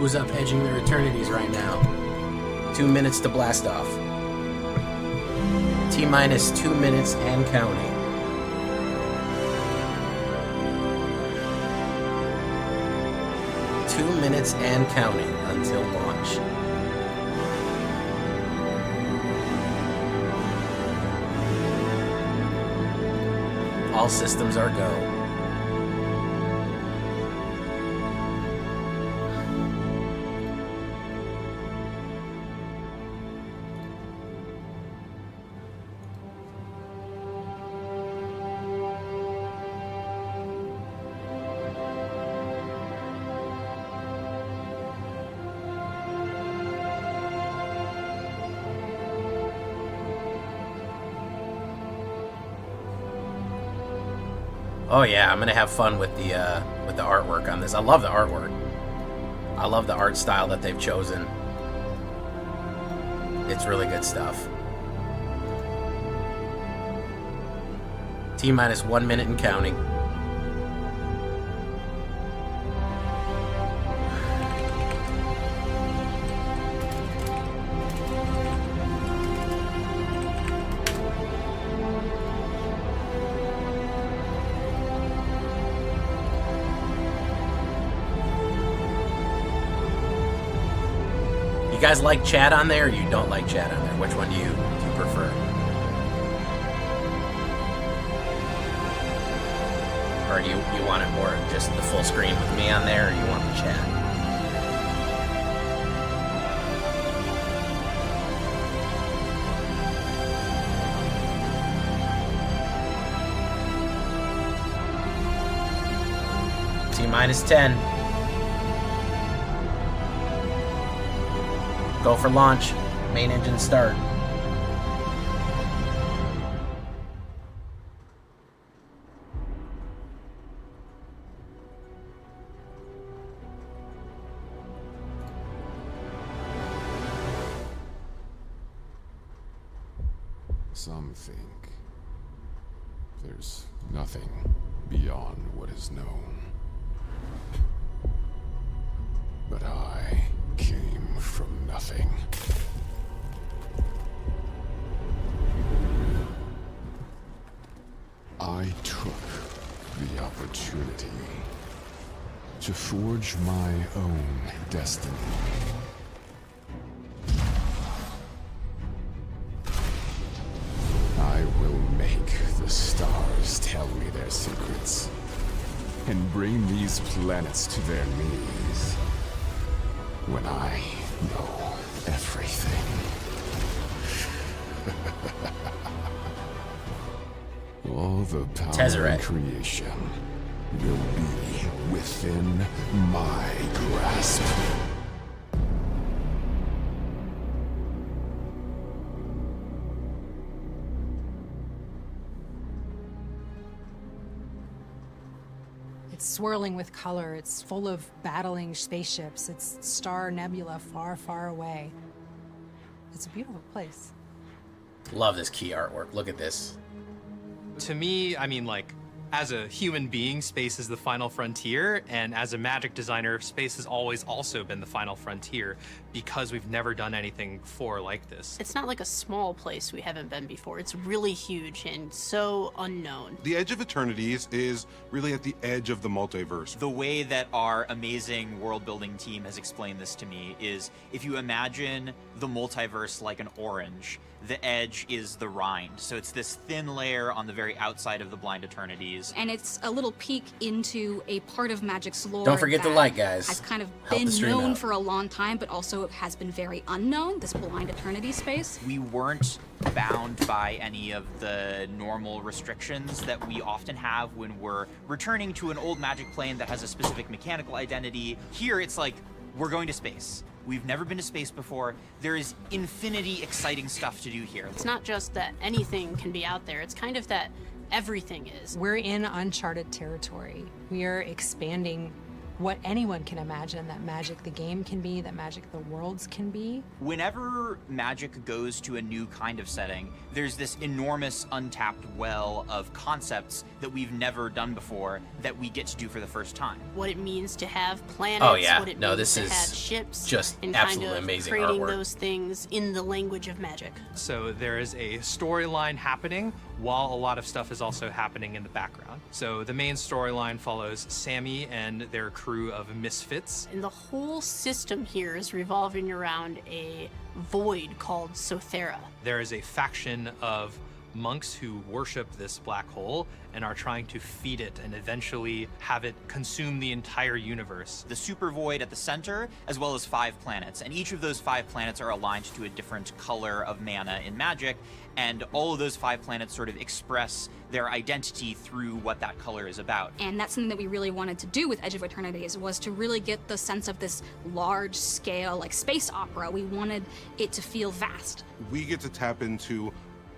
Who's up edging their eternities right now? 2 minutes to blast off. T-minus 2 minutes and counting. Minutes and counting until launch. All systems are go. Oh yeah, I'm gonna have fun with the artwork on this. I love the artwork. I love the art style that they've chosen. It's really good stuff. T-minus 1 minute and counting. You guys like chat on there, or you don't like chat on there? Which one do you prefer? Or do you want it more just the full screen with me on there, or you want the chat? T-minus 10. Go for launch. Main engine start. Some think there's nothing beyond what is known. But I came from nothing. I took the opportunity to forge my own destiny. I will make the stars tell me their secrets and bring these planets to their knees. When I know everything. All the power in creation will be within my grasp. It's swirling with color. It's full of battling spaceships. It's star nebula far, far away. It's a beautiful place. Love this key artwork. Look at this. To me, I mean, like, as a human being, space is the final frontier, and as a magic designer, space has always also been the final frontier because we've never done anything before like this. It's not like a small place we haven't been before. It's really huge and so unknown. The edge of Eternities is really at the edge of the multiverse. The way that our amazing world-building team has explained this to me is if you imagine the multiverse like an orange, the edge is the rind. So it's this thin layer on the very outside of the blind eternities. And it's a little peek into a part of Magic's lore. Don't forget to like, guys. Has kind of Help been the stream known out. for a long time, but also has been very unknown, this blind eternity space. We weren't bound by any of the normal restrictions that we often have when we're returning to an old Magic plane that has a specific mechanical identity. Here, it's like, we're going to space. We've never been to space before. There is infinity exciting stuff to do here. It's not just that anything can be out there. It's kind of that everything is. We're in uncharted territory. We are expanding what anyone can imagine that Magic the game can be, that Magic the worlds can be. Whenever Magic goes to a new kind of setting, there's this enormous untapped well of concepts that we've never done before that we get to do for the first time. What it means to have planets, Oh, yeah. what it No, means this to is have ships, just and absolutely kind of amazing creating artwork. those things in the language of Magic. So there is a storyline happening while a lot of stuff is also happening in the background. So the main storyline follows Sammy and their crew of misfits. And the whole system here is revolving around a void called Sothera. There is a faction of monks who worship this black hole and are trying to feed it and eventually have it consume the entire universe. The super void at the center, as well as 5 planets. And each of those 5 planets are aligned to a different color of mana in Magic. And all of those 5 planets sort of express their identity through what that color is about. And that's something that we really wanted to do with Edge of Eternities, was to really get the sense of this large scale, like space opera. We wanted it to feel vast. We get to tap into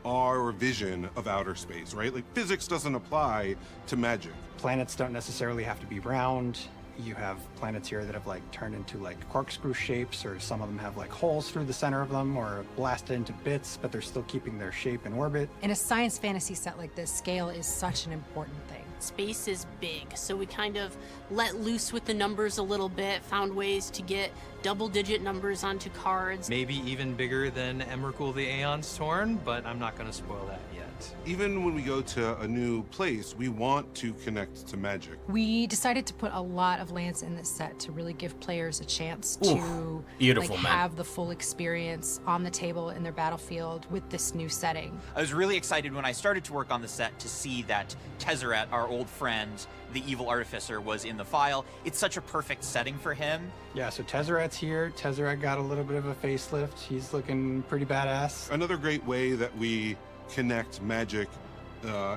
our vision of outer space, right? Like physics doesn't apply to Magic. Planets don't necessarily have to be round. You have planets here that have like turned into like corkscrew shapes, or some of them have like holes through the center of them or blasted into bits, but they're still keeping their shape and orbit. In a science fantasy set like this, scale is such an important thing. Space is big, so we kind of let loose with the numbers a little bit, found ways to get double-digit numbers onto cards. Maybe even bigger than Emrakul the Aeon's Torn, but I'm not going to spoil that yet. Even when we go to a new place, we want to connect to Magic. We decided to put a lot of lands in this set to really give players a chance to beautiful, like, man. have the full experience on the table in their battlefield with this new setting. I was really excited when I started to work on the set to see that Tezzeret, our old friend, the evil artificer, was in the file. It's such a perfect setting for him. Yeah, so Tezzeret's here. Tezzeret got a little bit of a facelift. He's looking pretty badass. Another great way that we connect Magic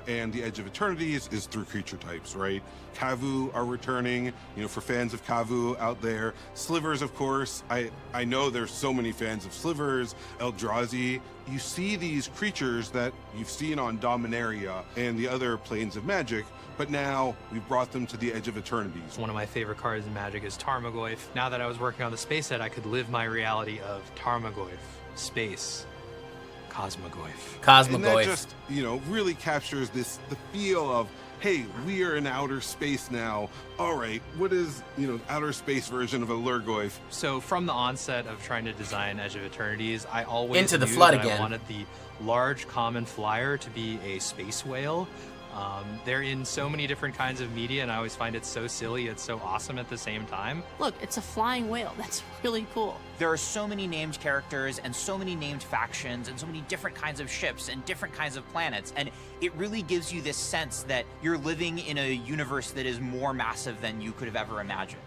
and the Edge of Eternities is through creature types, right? Kavu are returning, for fans of Kavu out there. Slivers, of course. I know there's so many fans of Slivers, Eldrazi. You see these creatures that you've seen on Dominaria and the other planes of Magic, but now we've brought them to the Edge of Eternities. One of my favorite cards in Magic is Tarmogoyf. Now that I was working on the space set, I could live my reality of Tarmogoyf, space, Cosmogoyf. And that just, really captures the feel of, hey, we are in outer space now. All right, what is, outer space version of a Lurgoyf? So from the onset of trying to design Edge of Eternities, I always Into the knew flood that again. I wanted the large common flyer to be a space whale. They're in so many different kinds of media, and I always find it so silly, it's so awesome at the same time. Look, it's a flying whale. That's really cool. There are so many named characters and so many named factions and so many different kinds of ships and different kinds of planets, and it really gives you this sense that you're living in a universe that is more massive than you could have ever imagined.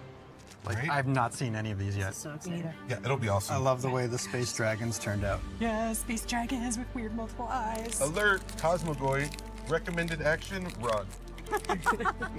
Like, I've not seen any of these yet. So excited. Yeah, it'll be awesome. I love the way the space dragons turned out. Yeah, space dragons with weird multiple eyes. Alert, Cosmogoy. Recommended action, run.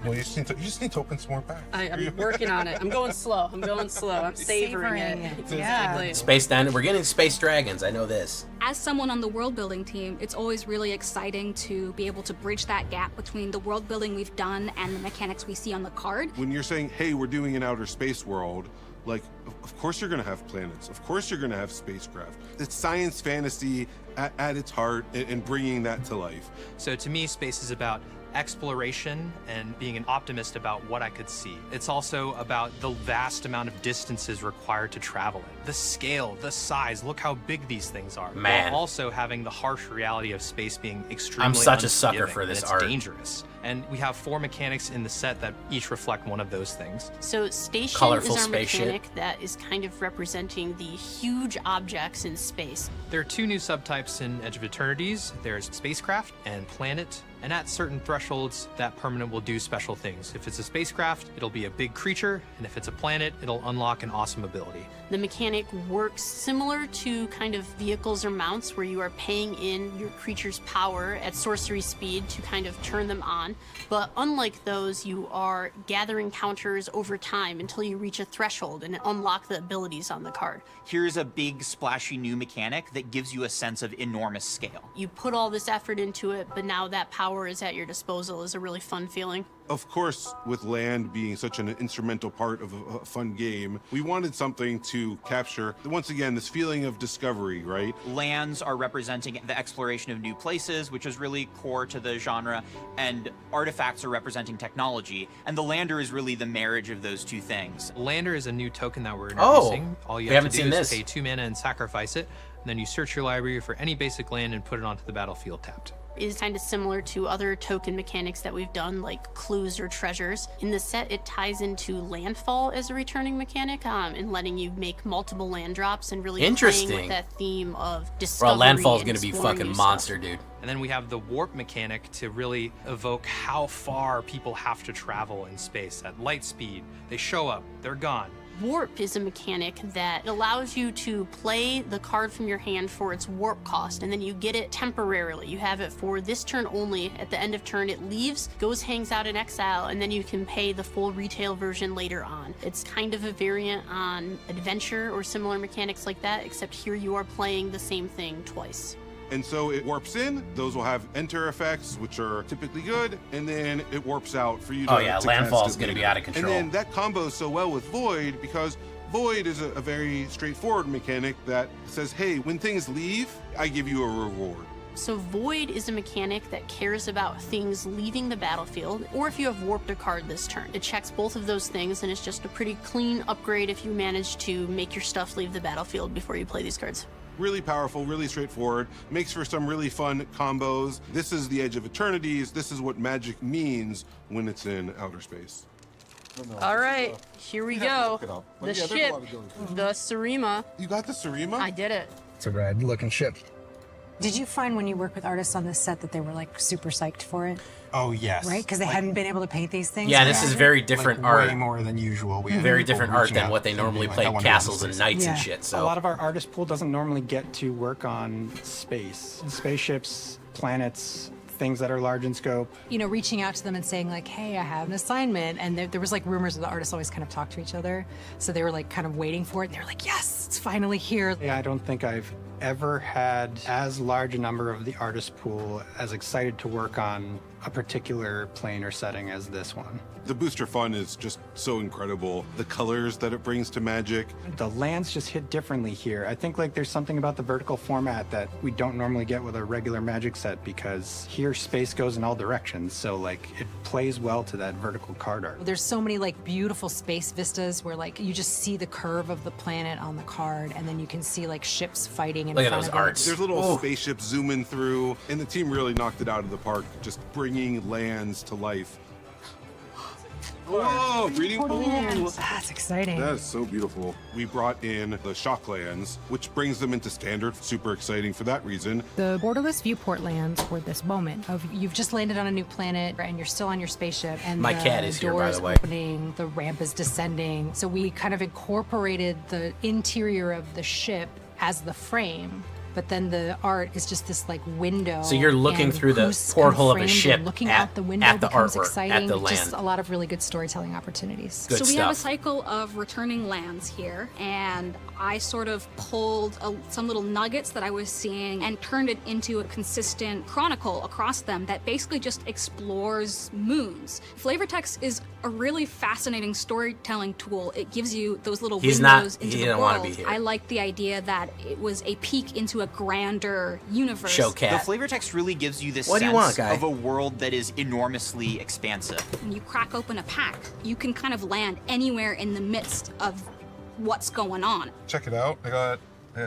Well, you just need to open some more packs. I'm working on it. I'm going slow. I'm savoring it. Yeah. Space We're getting space dragons. I know this. As someone on the world building team, it's always really exciting to be able to bridge that gap between the world building we've done and the mechanics we see on the card. When you're saying, hey, we're doing an outer space world, like, of course you're gonna have planets. Of course you're gonna have spacecraft. It's science fantasy at its heart, and bringing that to life. So to me, space is about exploration and being an optimist about what I could see. It's also about the vast amount of distances required to travel it. The scale, the size, look how big these things are. Man. While also having the harsh reality of space being extremely I'm such a sucker unforgiving, for this and it's art. dangerous. And we have 4 mechanics in the set that each reflect one of those things. So station Colorful is our spaceship. mechanic that is kind of representing the huge objects in space. There are 2 new subtypes in Edge of Eternities. There's spacecraft and planet. And at certain thresholds, that permanent will do special things. If it's a spacecraft, it'll be a big creature, and if it's a planet, it'll unlock an awesome ability. The mechanic works similar to kind of vehicles or mounts where you are paying in your creature's power at sorcery speed to kind of turn them on. But unlike those, you are gathering counters over time until you reach a threshold and unlock the abilities on the card. Here's a big, splashy new mechanic that gives you a sense of enormous scale. You put all this effort into it, but now that power power is at your disposal is a really fun feeling. Of course, with land being such an instrumental part of a fun game, we wanted something to capture, once again, this feeling of discovery, right? Lands are representing the exploration of new places, which is really core to the genre, and artifacts are representing technology. And the lander is really the marriage of those two things. Lander is a new token that we're Oh, introducing. All you we have haven't to do seen is this. pay 2 mana and sacrifice it. And then you search your library for any basic land and put it onto the battlefield tapped. Is kind of similar to other token mechanics that we've done, like clues or treasures. In the set, it ties into landfall as a returning mechanic, and letting you make multiple land drops and really playing Interesting. with that theme of Bro, discovery. landfall's and gonna be exploring fucking new monster, stuff. dude. And then we have the warp mechanic to really evoke how far people have to travel in space. At light speed, they show up, they're gone. Warp is a mechanic that allows you to play the card from your hand for its warp cost, and then you get it temporarily. You have it for this turn only. At the end of turn, it leaves, hangs out in exile, and then you can pay the full retail version later on. It's kind of a variant on adventure or similar mechanics like that, except here you are playing the same thing twice. And so it warps in, those will have enter effects, which are typically good, and then it warps out for you to Oh yeah, to landfall's cast it gonna be later. out of control. And then that combos so well with Void, because Void is a very straightforward mechanic that says, hey, when things leave, I give you a reward. So Void is a mechanic that cares about things leaving the battlefield, or if you have warped a card this turn. It checks both of those things, and it's just a pretty clean upgrade if you manage to make your stuff leave the battlefield before you play these cards. Really powerful, really straightforward, makes for some really fun combos. This is the Edge of Eternities. This is what Magic means when it's in outer space. All right, here we go. The ship, the Sarima. You got the Sarima? I did it. It's a rad looking ship. Did you find when you work with artists on this set that they were like super psyched for it? Oh, yes. Right? Because they hadn't been able to paint these things. Yeah, this is very different like, art. Way more than usual. We had Very people different art reaching than out what they and normally being play, like, "I wanna do castles this and space." knights and Yeah. shit. A So lot of our artist pool doesn't normally get to work on space, spaceships, planets, things that are large in scope. You know, reaching out to them and saying like, hey, I have an assignment. And there was like rumors that the artists always kind of talk to each other. So they were like kind of waiting for it. And they were like, yes, it's finally here. Yeah, I don't think I've ever had as large a number of the artist pool as excited to work on a particular plane or setting as this one. The booster fun is just so incredible. The colors that it brings to Magic. The lands just hit differently here. I think like there's something about the vertical format that we don't normally get with a regular Magic set, because here space goes in all directions. So like it plays well to that vertical card art. There's so many like beautiful space vistas where like you just see the curve of the planet on the card, and then you can see like ships fighting in Look at front those of it. arts. There's little spaceships zooming through, and the team really knocked it out of the park, just bringing lands to life. Whoa, breeding pool! That's exciting. That is so beautiful. We brought in the Shocklands, which brings them into standard. Super exciting for that reason. The borderless viewport lands were this moment of you've just landed on a new planet and you're still on your spaceship, and My the cat is here, door by is the way. opening, the ramp is descending. So we kind of incorporated the interior of the ship as the frame. But then the art is just this like window. So you're looking and through the who's porthole of a framed, ship and looking at- out the window at the becomes artwork, at exciting. the Just land. a lot of really good storytelling opportunities. Good So we have a stuff. cycle of returning lands here, and I sort of pulled some little nuggets that I was seeing and turned it into a consistent chronicle across them that basically just explores moons. Flavor text is a really fascinating storytelling tool. It gives you those little He's windows not- into he the didn't wanna world. be here. I like the idea that it was a peek into a grander universe. Show The cat. flavor text really gives you this What do sense you want, guy? of a world that is enormously expansive. When you crack open a pack, you can kind of land anywhere in the midst of what's going on. Check it out. I got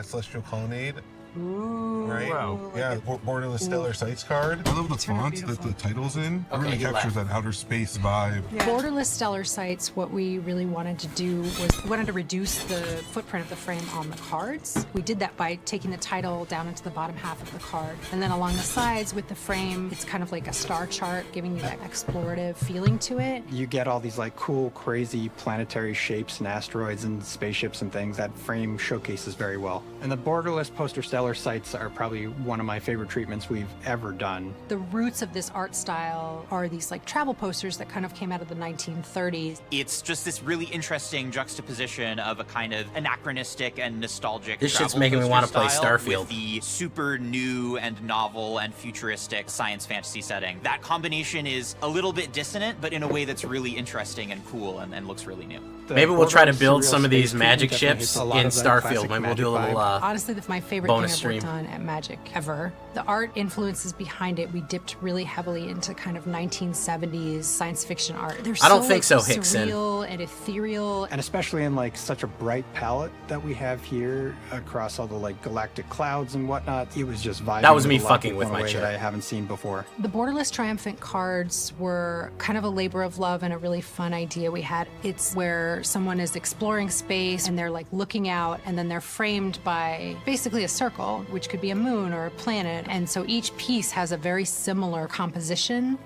Celestial Colonnade. Right? Wow. Yeah, Borderless Stellar Sights card. I love the font that the title's in. It Okay, really you captures laugh. that outer space vibe. Borderless stellar sights, what we really wanted to do was we wanted to reduce the footprint of the frame on the cards. We did that by taking the title down into the bottom half of the card. And then along the sides with the frame, it's kind of like a star chart, giving you that explorative feeling to it. You get all these like cool, crazy planetary shapes and asteroids and spaceships and things that frame showcases very well. And the borderless poster stellar color sites are probably one of my favorite treatments we've ever done. The roots of this art style are these like travel posters that kind of came out of the 1930s. It's just this really interesting juxtaposition of a kind of anachronistic and nostalgic. This shit's travel making me poster wanna play style Starfield. with the super new and novel and futuristic science fantasy setting. That combination is a little bit dissonant, but in a way that's really interesting and cool and looks really new. Maybe we'll try to Borderlands build surreal some of these space magic treatment definitely ships hits a lot in of that Starfield. classic Maybe we'll do a Magic little vibe. Honestly, my favorite bonus thing I've worked stream. on at Magic ever. The art influences behind it, we dipped really heavily into kind of 1970s science fiction art. They're I don't so, think so, like, Hickson. surreal and ethereal. And especially in like such a bright palette that we have here across all the like galactic clouds and whatnot, it was just vibing. That was me with a lot of fucking people with in a my way chair. that I haven't seen before. The Borderless Triumphant cards were kind of a labor of love and a really fun idea we had. It's where someone is exploring space and they're like looking out, and then they're framed by basically a circle, which could be a moon or a planet. And so each piece has a very similar composition.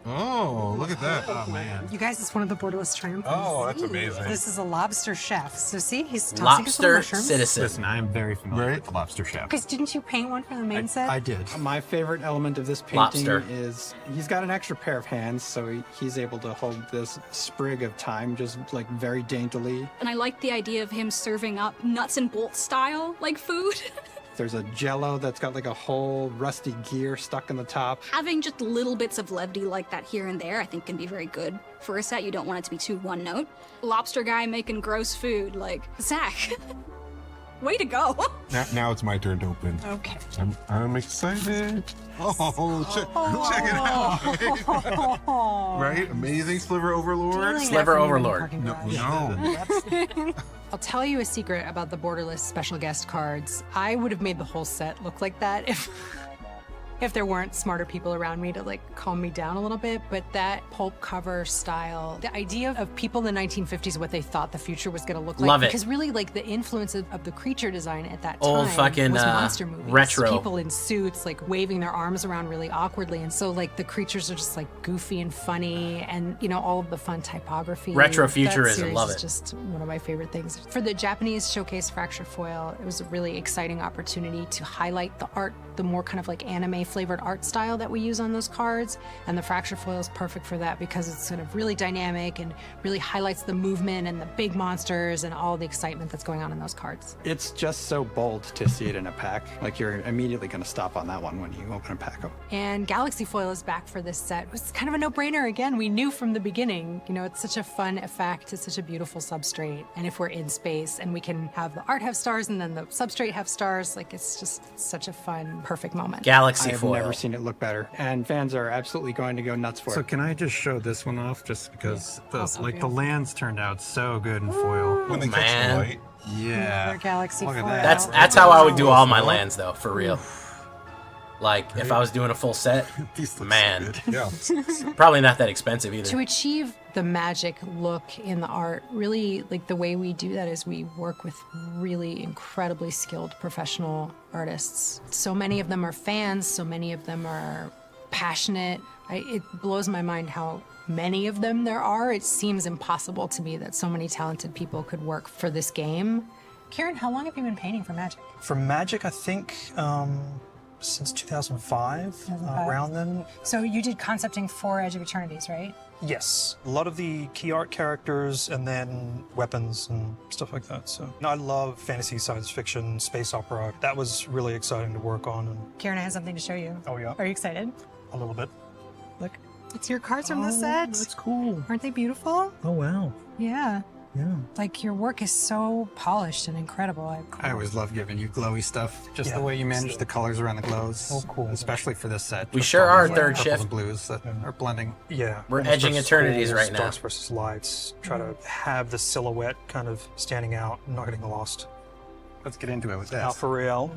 Oh, look at that. Oh, man. You guys, it's one of the Borderless Triumphants. Oh, that's amazing. This is a lobster chef. So see, he's tossing his little Lobster mushrooms. citizen. Listen, I am very familiar Right? with the lobster chef. Because didn't you paint one for the main set? I did. My favorite element of this painting Lobster. is he's got an extra pair of hands, so he's able to hold this sprig of thyme just like very daintily. And I like the idea of him serving up nuts and bolts style, like food. There's a jello that's got like a whole rusty gear stuck in the top. Having just little bits of levity like that here and there, I think can be very good for a set. You don't want it to be too one note. Lobster guy making gross food, like, Zach, way to go. Now it's my turn to open. Okay. I'm excited. Oh, check it out. Right? Amazing Sliver Overlord. Sliver Overlord. No. I'll tell you a secret about the Borderless special guest cards. I would have made the whole set look like that if there weren't smarter people around me to like calm me down a little bit. But that pulp cover style, the idea of people in the 1950s, what they thought the future was going to look like. Love it. Because really, like the influence of the creature design at that Old time fucking, was monster movies. retro. People in suits like waving their arms around really awkwardly, and so like the creatures are just like goofy and funny, and you know all of the fun typography. Retrofuturism, That series love is it. just one of my favorite things. For the Japanese Showcase Fracture Foil, it was a really exciting opportunity to highlight the art, the more kind of like anime flavored art style that we use on those cards. And the Fracture Foil is perfect for that because it's sort of really dynamic and really highlights the movement and the big monsters and all the excitement that's going on in those cards. It's just so bold to see it in a pack. Like you're immediately going to stop on that one when you open a pack of them. And Galaxy Foil is back for this set. It was kind of a no-brainer again. We knew from the beginning, you know, it's such a fun effect. It's such a beautiful substrate. And if we're in space and we can have the art have stars and then the substrate have stars, like it's just such a fun, perfect moment. Galaxy I've Foil. never seen it look better. And fans are absolutely going to go nuts for So it. can I just show this one off just because also the beautiful. lands turned out so good in foil. When they catch Man. the light. Yeah. Another Galaxy Look at Foil. that. That's how I would do all my lands though, for real. Like if I was doing a full set, These look so man, good. Yeah. probably not that expensive either. To achieve the magic look in the art, really, like the way we do that is we work with really incredibly skilled professional artists. So many of them are fans, so many of them are passionate. It blows my mind how many of them there are. It seems impossible to me that so many talented people could work for this game. Kieran, how long have you been painting for Magic? For Magic, I think since 2005, around then. So you did concepting for Edge of Eternities, right? Yes, a lot of the key art characters and then weapons and stuff like that. So I love fantasy, science fiction, space opera. That was really exciting to work on. And Kieran has something to show you. oh yeah, Are you excited? a little bit. Look, it's your cards from the set. That's cool. Aren't they beautiful? Oh wow. Yeah. Yeah. Like your work is so polished and incredible. I always love giving you glowy stuff. Just the way you manage the colors around the glows. Oh, cool. Especially for this set. We Just sure all are these, third purples shift. and blues that are blending. Yeah. We're Warms edging versus eternities cools, right now. Darks versus lights. Try to have the silhouette kind of standing out, not getting lost. Let's get into it with this. Alpha Real.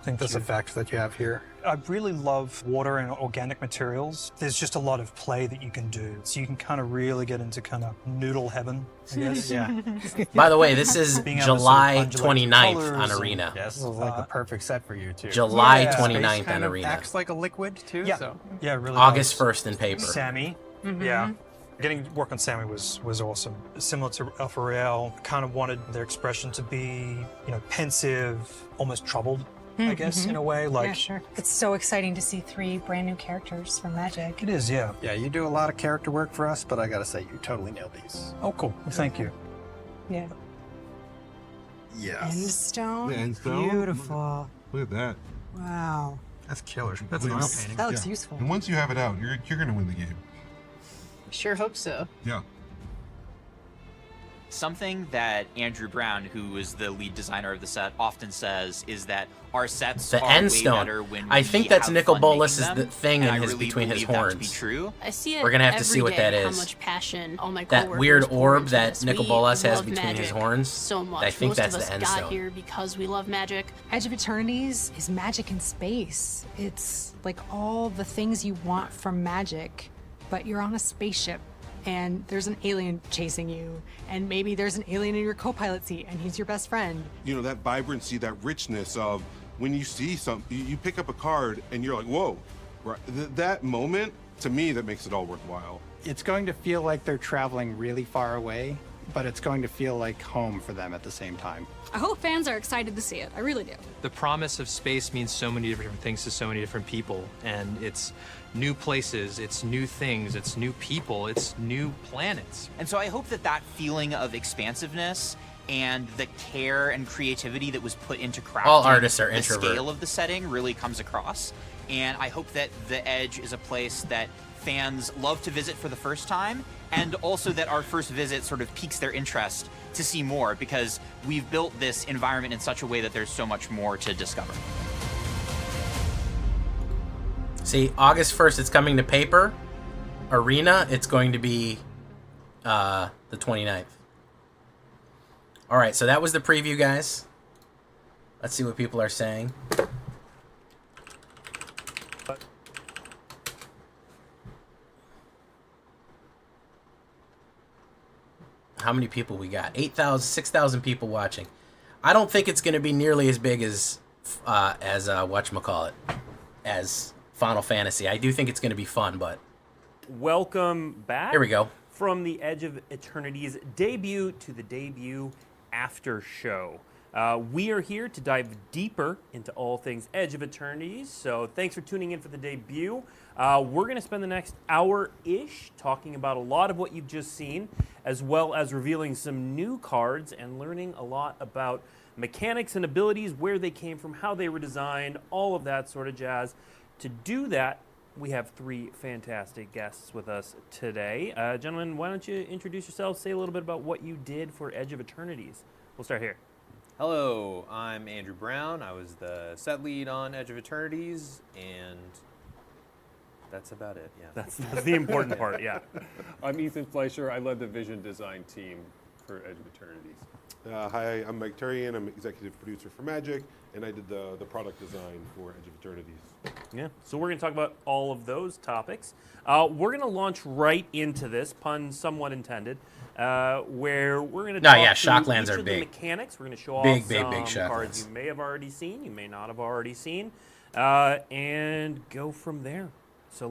I think this effect that you have here. I really love water and organic materials. There's just a lot of play that you can do. So you can kind of really get into kind of noodle heaven, I guess. Yeah. By the way, this is Being able to sort of July undulate 29th colours on and- Arena. This is like the perfect set for you too. July Yeah. 29th Kind on of Arena. acts like a liquid too. Yeah, So. yeah, it really August does. 1st in paper. Sammy, yeah. Getting work on Sammy was awesome. Similar to Alpha Real, kind of wanted their expression to be, you know, pensive, almost troubled. I guess, in a way. Like, Yeah, sure. It's so exciting to see 3 brand new characters from Magic. it is, yeah. Yeah, you do a lot of character work for us, but I gotta say, you totally nailed these. Oh, cool. Well, thank you. Yeah. Yes. Endstone. The Endstone? Beautiful. Look at that. Wow. That's killer. That's Look an at oil that. painting. That looks useful. And once you have it out, you're gonna win the game. Sure hope so. Yeah. Something that Andrew Brown, who is the lead designer of the set, often says is that our sets The are end way stone. better when I we think that's have Nicol fun Bolas's making them, thing and in I his really between his believe that to be horns. true. I see it. We're gonna have to see every what that day, is. How much passion all my That coworkers weird pour orb into that this. Nicol We Bolas has love between his Magic horns. so much. I think Most that's of the us end got stone. here because we love Magic. Edge of Eternities is magic in space. It's like all the things you want from Magic, but you're on a spaceship and there's an alien chasing you, and maybe there's an alien in your co-pilot seat and he's your best friend. You know, that vibrancy, that richness of when you see something, you pick up a card and you're like, whoa. Right? That moment, to me, that makes it all worthwhile. It's going to feel like they're traveling really far away, but it's going to feel like home for them at the same time. I hope fans are excited to see it. I really do. The promise of space means so many different things to so many different people, and it's new places, it's new things, it's new people, it's new planets. And so I hope that that feeling of expansiveness and the care and creativity that was put into crafting All artists are the introvert. scale of the setting really comes across. And I hope that the Edge is a place that fans love to visit for the first time, and also that our first visit sort of piques their interest to see more, because we've built this environment in such a way that there's so much more to discover. See, August 1st, it's coming to paper. Arena, it's going to be the 29th. All right, so that was the preview, guys. Let's see what people are saying. How many people we got? 8,000, 6,000 people watching. I don't think it's going to be nearly as big as whatchamacallit, as Final Fantasy. I do think it's going to be fun, but Welcome back. here we go. From the Edge of Eternity's debut to the debut after show. We are here to dive deeper into all things Edge of Eternities, so thanks for tuning in for the debut. We're going to spend the next hour-ish talking about a lot of what you've just seen, as well as revealing some new cards and learning a lot about mechanics and abilities, where they came from, how they were designed, all of that sort of jazz. To do that, we have 3 fantastic guests with us today. Gentlemen, why don't you introduce yourselves, say a little bit about what you did for Edge of Eternities. We'll start here. Hello, I'm Andrew Brown. I was the set lead on Edge of Eternities, and that's about it, yeah. That's the important part, yeah. I'm Ethan Fleischer. I led the vision design team for Edge of Eternities. Hi, I'm Mike Turian. I'm executive producer for Magic, and I did the product design for Edge of Eternities. Yeah, so we're going to talk about all of those topics. We're going to launch right into this, pun somewhat intended, where we're going to No, talk yeah, through Shocklands each are of big. the mechanics. We're going to show Big, off big, some big cards Shocklands. you may have already seen, you may not have already seen, and go from there. So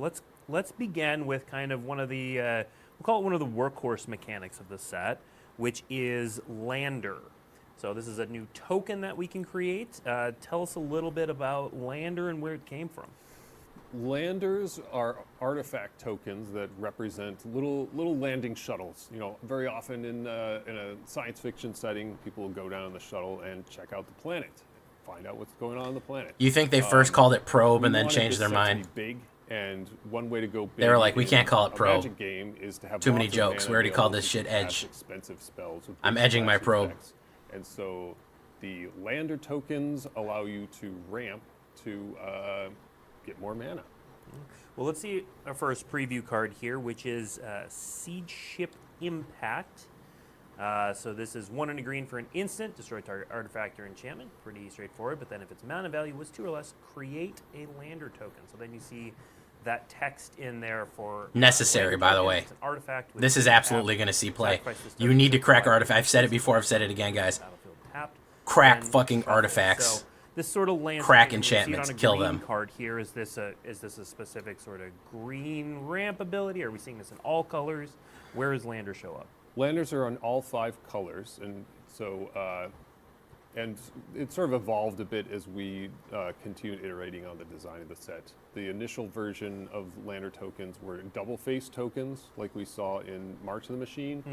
let's begin with kind of one of the we'll call it one of the workhorse mechanics of the set, which is Lander. So this is a new token that we can create. Tell us a little bit about Lander and where it came from. Landers are artifact tokens that represent little landing shuttles. You know, very often in a science fiction setting, people will go down on the shuttle and check out the planet, find out what's going on the planet. You think they first called it Probe and we then wanted changed this their set to mind? be big, and one way to go big They were like, we in can't call it a Probe. Magic game is to have Too many lots of jokes. mana We already called available this to shit cast Edge. expensive spells with I'm big edging my splash probe. effects. And so the Lander tokens allow you to ramp to get more mana. Well, let's see our first preview card here, which is Siege Ship Impact. So this is 1 and a green for an instant, destroy target artifact or enchantment. Pretty straightforward, but then if its mana value was 2 or less, create a Lander token. So then you see that text in there for... Necessary, Lander by the token. way. It's an artifact with This is tap. absolutely going to see play. Sacrifice this You token need to crack life. artifacts. I've said it before. I've said it again, guys. Battlefield tapped. Crack Then fucking shuffle. artifacts. So this sort of lands Crack you can see it on enchantments. a Kill green them. card here. Is this a specific sort of green ramp ability? Are we seeing this in all colors? Where does Lander show up? Landers are on all 5 colors, and so And it sort of evolved a bit as we continued iterating on the design of the set. The initial version of Lander tokens were double-face tokens, like we saw in March of the Machine,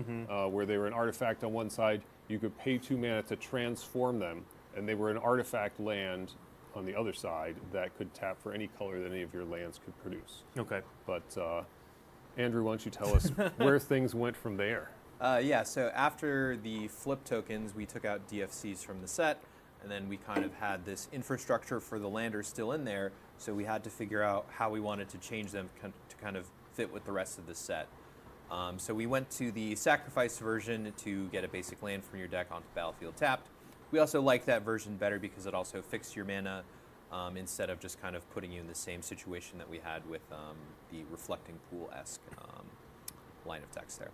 where they were an artifact on one side. You could pay 2 mana to transform them, and they were an artifact land on the other side that could tap for any color that any of your lands could produce. Okay. But Andrew, why don't you tell us where things went from there? Yeah, so after the flip tokens, we took out DFCs from the set, and then we kind of had this infrastructure for the landers still in there, so we had to figure out how we wanted to change them to kind of fit with the rest of the set. So we went to the sacrifice version to get a basic land from your deck onto battlefield tapped. We also liked that version better because it also fixed your mana instead of just kind of putting you in the same situation that we had with the reflecting pool-esque line of text there.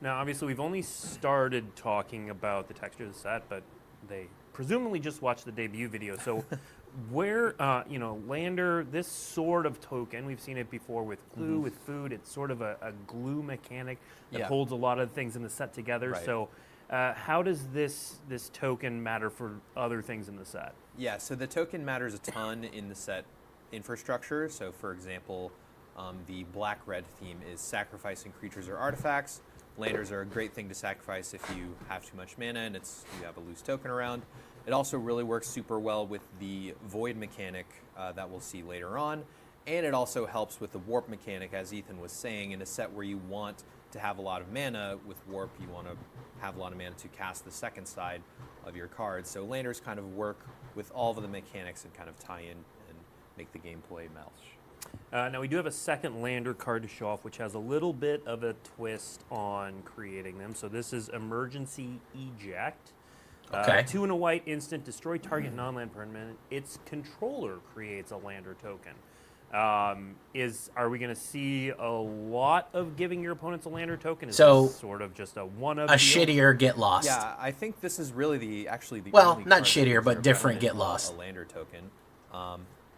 Now, obviously, we've only started talking about the texture of the set, but they presumably just watched the debut video. So where, Lander, this sort of token, we've seen it before with glue, with food. It's sort of a glue mechanic that holds a lot of things in the set together. Right. So how does this token matter for other things in the set? Yeah, so the token matters a ton in the set infrastructure. So, for example, the black-red theme is sacrificing creatures or artifacts. Landers are a great thing to sacrifice if you have too much mana and you have a loose token around. It also really works super well with the void mechanic that we'll see later on. And it also helps with the warp mechanic, as Ethan was saying, in a set where you want to have a lot of mana. With warp, you want to have a lot of mana to cast the second side of your cards. So Landers kind of work with all of the mechanics and kind of tie in and make the gameplay mesh. Now, we do have a second Lander card to show off, which has a little bit of a twist on creating them. So this is Emergency Eject. Okay. 2 and a white instant, destroy target non-land permanent. Its controller creates a Lander token. Are we going to see a lot of giving your opponents a Lander token? Is this sort of just a one-of a shittier Get Lost. Yeah, I think this is really the well, only not card shittier, that but different represented Get Lost. A Lander token.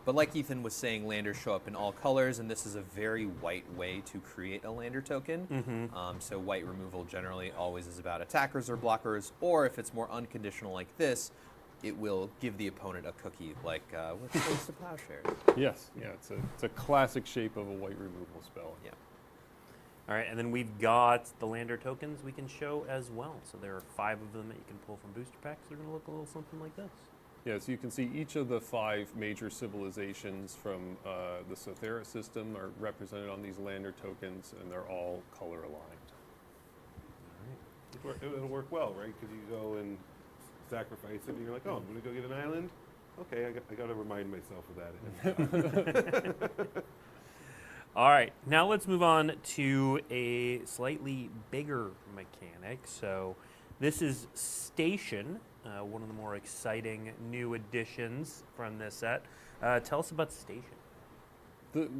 But like Ethan was saying, Landers show up in all colors, and this is a very white way to create a Lander token. So white removal generally always is about attackers or blockers, or if it's more unconditional like this, it will give the opponent a cookie, like what's Face to Plowshare. Yes, yeah, it's a classic shape of a white removal spell. Yeah. All right, and then we've got the Lander tokens we can show as well. So there are 5 of them that you can pull from booster packs. They're going to look a little something like this. Yeah, so you can see each of the 5 major civilizations from the Sothera system are represented on these Lander tokens, and they're all color aligned. All right. It'll work well, right? Because you go and sacrifice it, and you're like, oh, I'm going to go get an island? Okay, I got to remind myself of that. All right, now let's move on to a slightly bigger mechanic. So this is Station, one of the more exciting new additions from this set. Tell us about Station.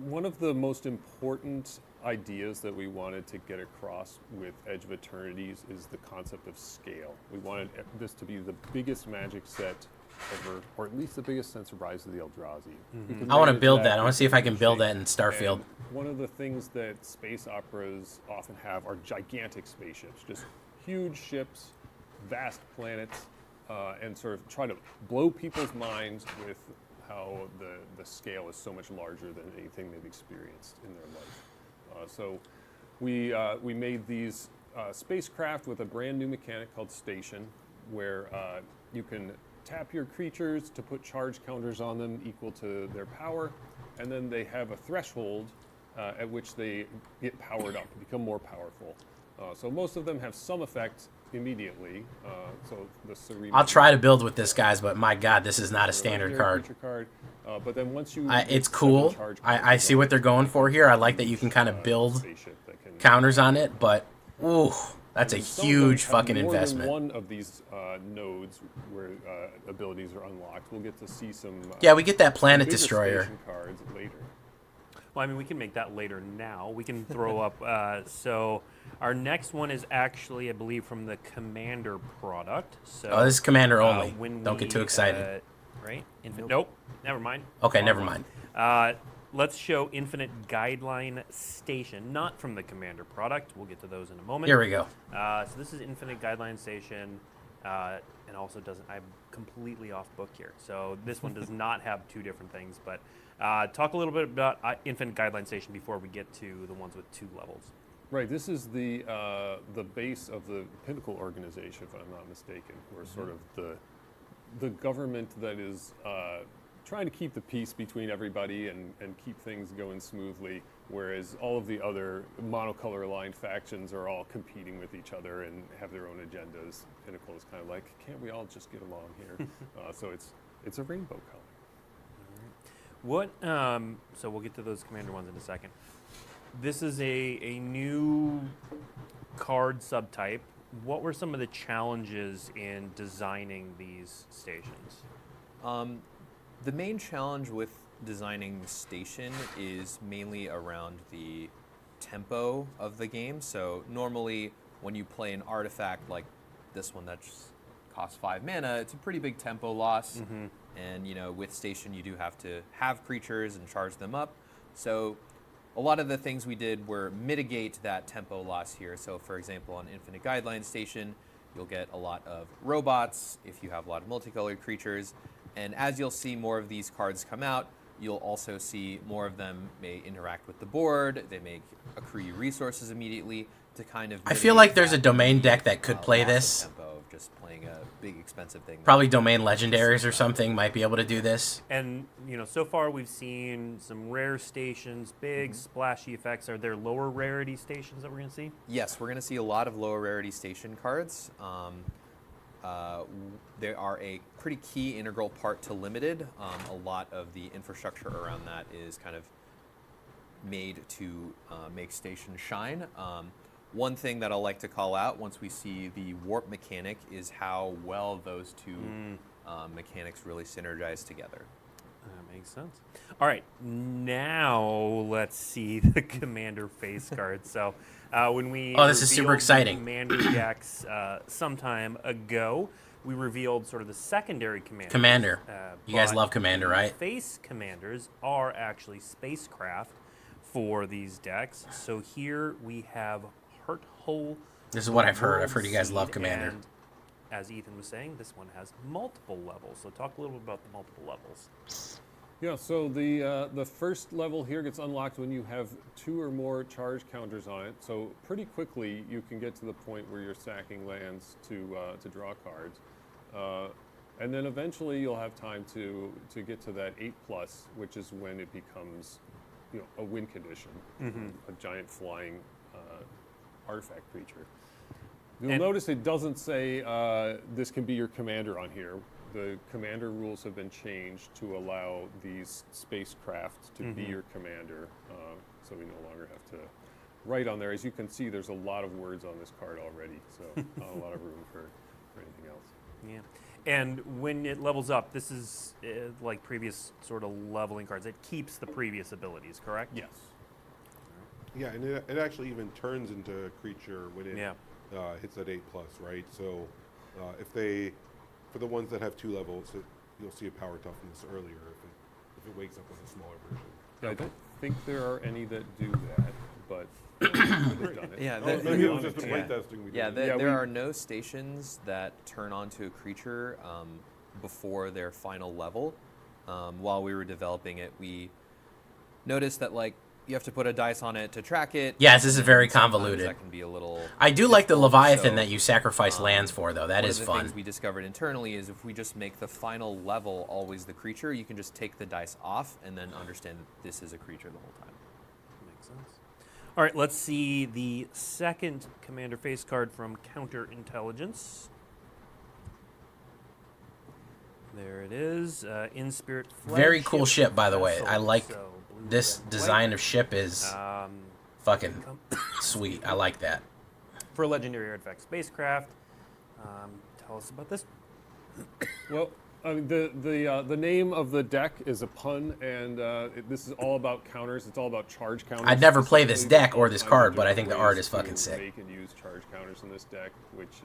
One of the most important ideas that we wanted to get across with Edge of Eternities is the concept of scale. We wanted this to be the biggest Magic set ever, or at least the biggest since Rise of the Eldrazi. I want to build that. I want to see if I can build that in Starfield. And one of the things that space operas often have are gigantic spaceships, just huge ships, vast planets, and sort of try to blow people's minds with how the scale is so much larger than anything they've experienced in their life. So we made these spacecraft with a brand new mechanic called Station, where you can tap your creatures to put charge counters on them equal to their power, and then they have a threshold at which they get powered up, become more powerful. So most of them have some effect immediately. So the Serena, I'll try to build with this, guys, but my God, this is not a standard card. But then once you it's cool. I see what they're going for here. I like that you can kind of build counters on it, but ooh, that's a huge fucking investment. One of these nodes where abilities are unlocked, we'll get to see some. Yeah, we get that Planet bigger Destroyer station cards later. Well, I mean, we can make that later now. We can throw up. So our next one is actually, I believe, from the Commander product. So this is Commander only. When Don't get too excited. Right? Nope. Never mind. Okay, never mind. Let's show Infinite Guideline Station, not from the Commander product. We'll get to those in a moment. Here we go. So this is Infinite Guideline Station. and also doesn't. I'm completely off book here, so this one does not have two different things. But talk a little bit about Infinite Guideline Station before we get to the ones with 2 levels. Right. This is the base of the Pinnacle organization, if I'm not mistaken. We're sort of the government that is trying to keep the peace between everybody and keep things going smoothly, whereas all of the other monocolor aligned factions are all competing with each other and have their own agendas. Pinnacle is kind of like, can't we all just get along here? So it's a rainbow color. What? So we'll get to those commander ones in a second. This is a new card subtype. What were some of the challenges in designing these stations? The main challenge with designing Station is mainly around the tempo of the game. So normally when you play an artifact like this one that just costs 5 mana, it's a pretty big tempo loss. And you know, with Station you do have to have creatures and charge them up. So a lot of the things we did were mitigate that tempo loss here. So for example, on Infinite Guideline Station, you'll get a lot of robots if you have a lot of multicolored creatures. And as you'll see more of these cards come out, you'll also see more of them may interact with the board. They may accrue resources immediately to kind of. I feel like there's a domain deck that could play this. Tempo of just playing a big expensive thing. Probably domain legendaries or something might be able to do this. And you know, so far we've seen some rare stations, big splashy effects. Are there lower rarity stations that we're going to see? Yes, we're going to see a lot of lower rarity station cards. They are a pretty key integral part to Limited. A lot of the infrastructure around that is kind of made to make Station shine. One thing that I'll like to call out once we see the warp mechanic is how well those two mechanics really synergize together. That makes sense. All right, now let's see the Commander face card. So when we this is super revealed exciting. the Commander decks some time ago, we revealed sort of the secondary commanders. Commander. You guys but love Commander, the right? Face commanders are actually spacecraft for these decks. So here we have Heart Hole. This is what I've heard. I've World heard you guys love Seed, Commander. and as Ethan was saying, this one has multiple levels. So talk a little bit about the multiple levels. Yeah, so the first level here gets unlocked when you have 2 or more charge counters on it. So pretty quickly you can get to the point where you're sacking lands to draw cards. And then eventually you'll have time to get to that 8+, which is when it becomes, you know, a win condition, a giant flying artifact creature. You'll notice it doesn't say this can be your commander on here. The commander rules have been changed to allow these spacecraft to be your commander, so we no longer have to write on there. As you can see, there's a lot of words on this card already, so not a lot of room for anything else. Yeah. And when it levels up, this is like previous sort of leveling cards. It keeps the previous abilities, correct? Yes. Yeah, and it actually even turns into a creature when it hits that 8+, right? So for the ones that have 2 levels, you'll see a power toughness earlier if it wakes up as a smaller version. Yeah, I don't think there are any that do that, but they've done it. Yeah, maybe it was just the playtesting we did. There are no stations that turn onto a creature before their final level. While we were developing it, we noticed that you have to put a dice on it to track it. Yes, this is very Sometimes convoluted. That can be a little. I do like the difficult, Leviathan so, that you sacrifice lands for, though. That is one of the fun. things we discovered internally is if we just make the final level always the creature, you can just take the dice off and then understand that this is a creature the whole time. Makes sense. All right, let's see the second Commander face card from Counterintelligence. There it is, In Spirit Flagship. Very cool ship, by the way. I Vessel. like So, blue, this red, and design white. of ship is fucking sweet. I like that. For legendary artifact spacecraft. Tell us about this. Well, I mean, the name of the deck is a pun, and this is all about counters. It's all about charge counters. I'd never play this specifically. deck or this There's card, but I different think the art ways is fucking to sick. Make and use charge counters in this deck, which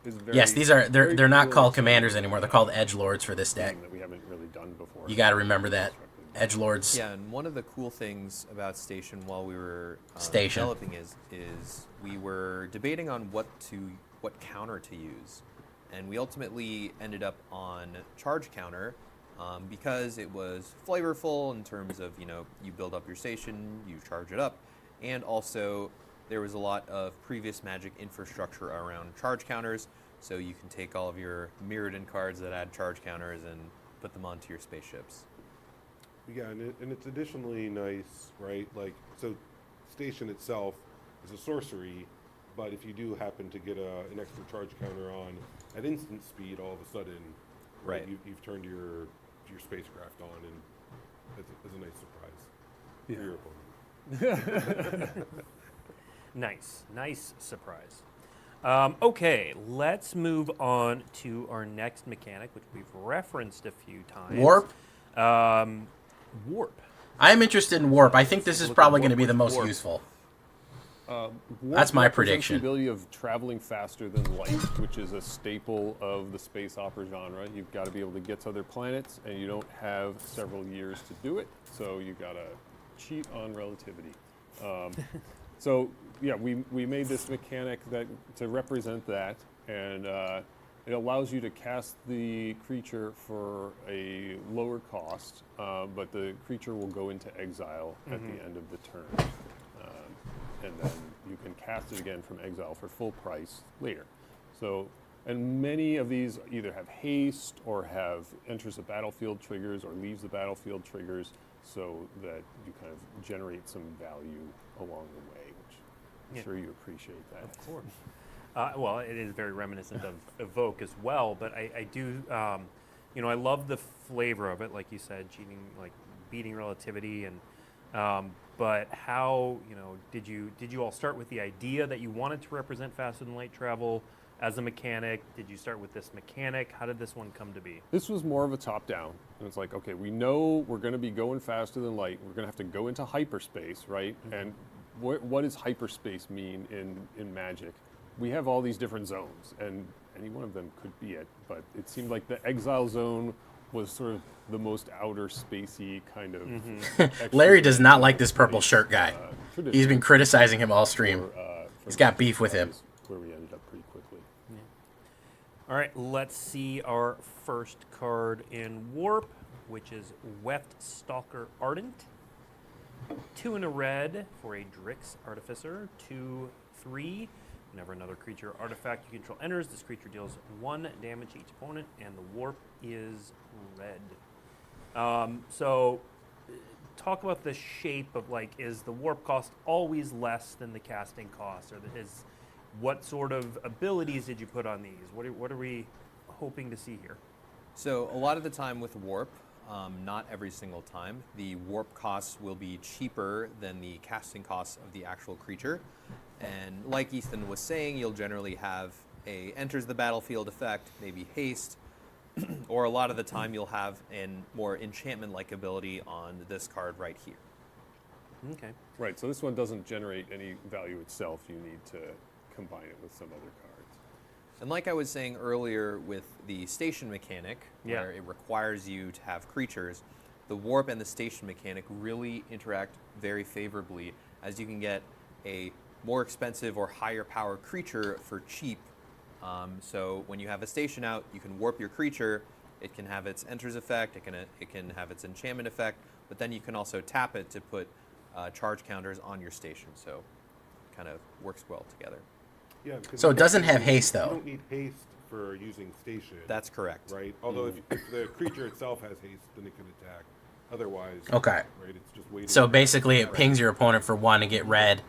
is very. Yes, they're not called commanders anymore. They're called edgelords for this deck. That we haven't really done before. You got to remember that. Edgelords. Yeah, and one of the cool things about Station while we were developing is we were debating on what counter to use, and we ultimately ended up on Charge Counter because it was flavorful in terms of, you know, you build up your station, you charge it up, and also there was a lot of previous Magic infrastructure around charge counters, so you can take all of your Mirrodin cards that add charge counters and put them onto your spaceships. Yeah, and it's additionally nice, right? Like, so station itself is a sorcery, but if you do happen to get an extra charge counter on at instant speed, all of a sudden, Right. you've turned your spacecraft on, and it's a nice surprise for your opponent. Nice surprise. Okay, let's move on to our next mechanic, which we've referenced a few times. Warp? Warp. I'm interested in warp. I think this is Look at probably warp going to be the with most warp. useful. Warp That's my represents prediction. The ability of traveling faster than light, which is a staple of the space opera genre. You've got to be able to get to other planets, and you don't have several years to do it, so you got to cheat on relativity. So yeah, we made this mechanic that to represent that, and it allows you to cast the creature for a lower cost, but the creature will go into exile at the end of the turn. And then you can cast it again from exile for full price later. So, and many of these either have haste or have enters the battlefield triggers or leaves the battlefield triggers, so that you kind of generate some value along the way, which I'm sure you appreciate that. Of course. Well, it is very reminiscent of Evoke as well, but I do, you know, I love the flavor of it, like you said, cheating, like beating relativity, and but how, you know, did you all start with the idea that you wanted to represent faster than light travel as a mechanic? Did you start with this mechanic? How did this one come to be? This was more of a top-down. And it's like, okay, we know we're going to be going faster than light. We're going to have to go into hyperspace, right? And what does hyperspace mean in Magic? We have all these different zones, and any one of them could be it. But it seemed like the exile zone was sort of the most outer spacey kind of. Larry does not like this purple shirt guy. He's been criticizing him all stream. He's got beef with him. Where we ended up pretty quickly. All right, let's see our first card in Warp, which is Weft Stalker Ardent. 2 and a red for a Drix Artificer. 2/3. Whenever another creature or artifact you control enters, this creature deals 1 damage to each opponent, and the warp is red. So, talk about the shape of, like, is the warp cost always less than the casting cost, or what sort of abilities did you put on these? What are we hoping to see here? So a lot of the time with warp, not every single time, the warp costs will be cheaper than the casting costs of the actual creature. And like Ethan was saying, you'll generally have a enters the battlefield effect, maybe haste, or a lot of the time you'll have a more enchantment-like ability on this card right here. Okay. Right, so this one doesn't generate any value itself. You need to combine it with some other cards. And like I was saying earlier with the station mechanic, where it requires you to have creatures, the warp and the station mechanic really interact very favorably, as you can get a more expensive or higher power creature for cheap. So when you have a station out, you can warp your creature. It can have its enters effect, it can have its enchantment effect, but then you can also tap it to put charge counters on your station. So it kind of works well together. Yeah, because So it doesn't have haste, though. You don't need haste for using station. That's correct. Right? Although if the creature itself has haste, then it can attack. Otherwise, Okay. right, it's just waiting. So basically, it pings your opponent for 1 to get red,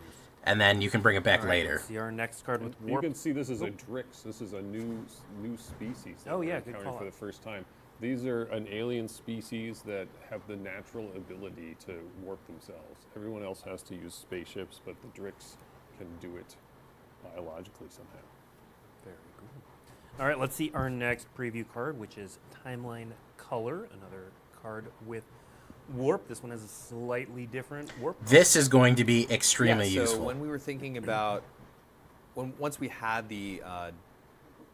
and then you can bring it back later. See our next card with You warp. can see this is a Drix. This is a new species. that Oh, we're yeah, good encountering call for out. the first time. These are an alien species that have the natural ability to warp themselves. Everyone else has to use spaceships, but the Drix can do it biologically somehow. Very good. All right, let's see our next preview card, which is Timeline Color, another card with warp. This one has a slightly different warp. This is going to be extremely So useful. when we were thinking about, once we had the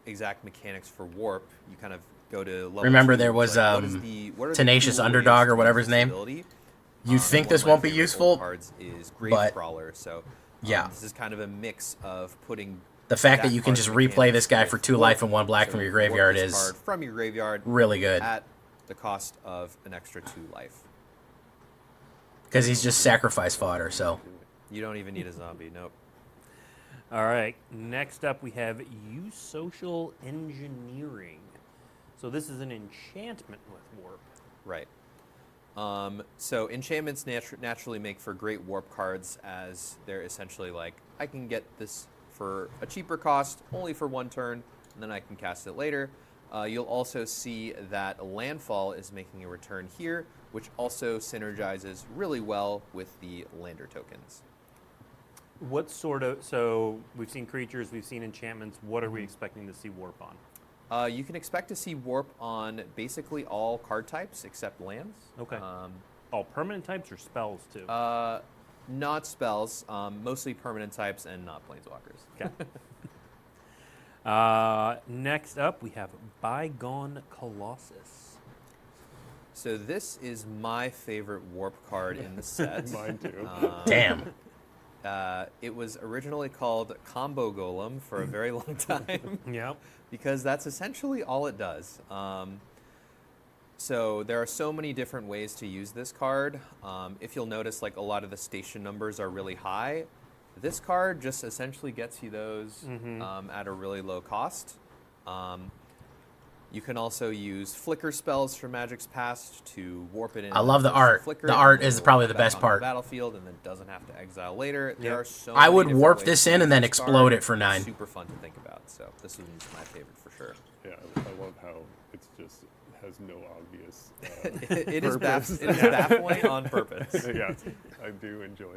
exact mechanics for warp, you kind of go to level Remember 2, there was like, what are the Tenacious cool Underdog ways or to whatever use his name. ability? You think One this of my won't be favorite useful, old cards is Grave but Crawler. So yeah. this is kind of a mix of putting The fact that you can card just mechanics replay this guy with for 2 warp. life and 1 black So from your you warp graveyard this is card from your graveyard really good. at the cost of an extra 2 life. Because he's just sacrifice fodder, so. You don't even need a zombie, nope. All right, next up we have Use Social Engineering. So this is an enchantment with warp. Right. So enchantments naturally make for great warp cards, as they're essentially like, I can get this for a cheaper cost, only for 1 turn, and then I can cast it later. You'll also see that Landfall is making a return here, which also synergizes really well with the lander tokens. What sort of, so we've seen creatures, we've seen enchantments, what are we expecting to see warp on? You can expect to see warp on basically all card types except lands. Okay. All permanent types or spells too? Not spells, mostly permanent types and not planeswalkers. Okay. Next up, we have Bygone Colossus. So this is my favorite warp card in the set. Mine too. Damn. It was originally called Combo Golem for a very long time. Yep. Because that's essentially all it does. So there are so many different ways to use this card. If you'll notice, like a lot of the station numbers are really high. This card just essentially gets you those at a really low cost. You can also use flicker spells from Magic's Past to warp it in. I love the art. Flicker, The art and is it'll probably go the back best on part. Battlefield, and then doesn't have to exile later. There are so I many would different warp ways this to in use and then this explode card. it for 9. It's super fun to think about. So this one's my favorite for sure. Yeah, I love how it's just has no obvious. It is purpose. it is baffling on purpose. Yeah, I do enjoy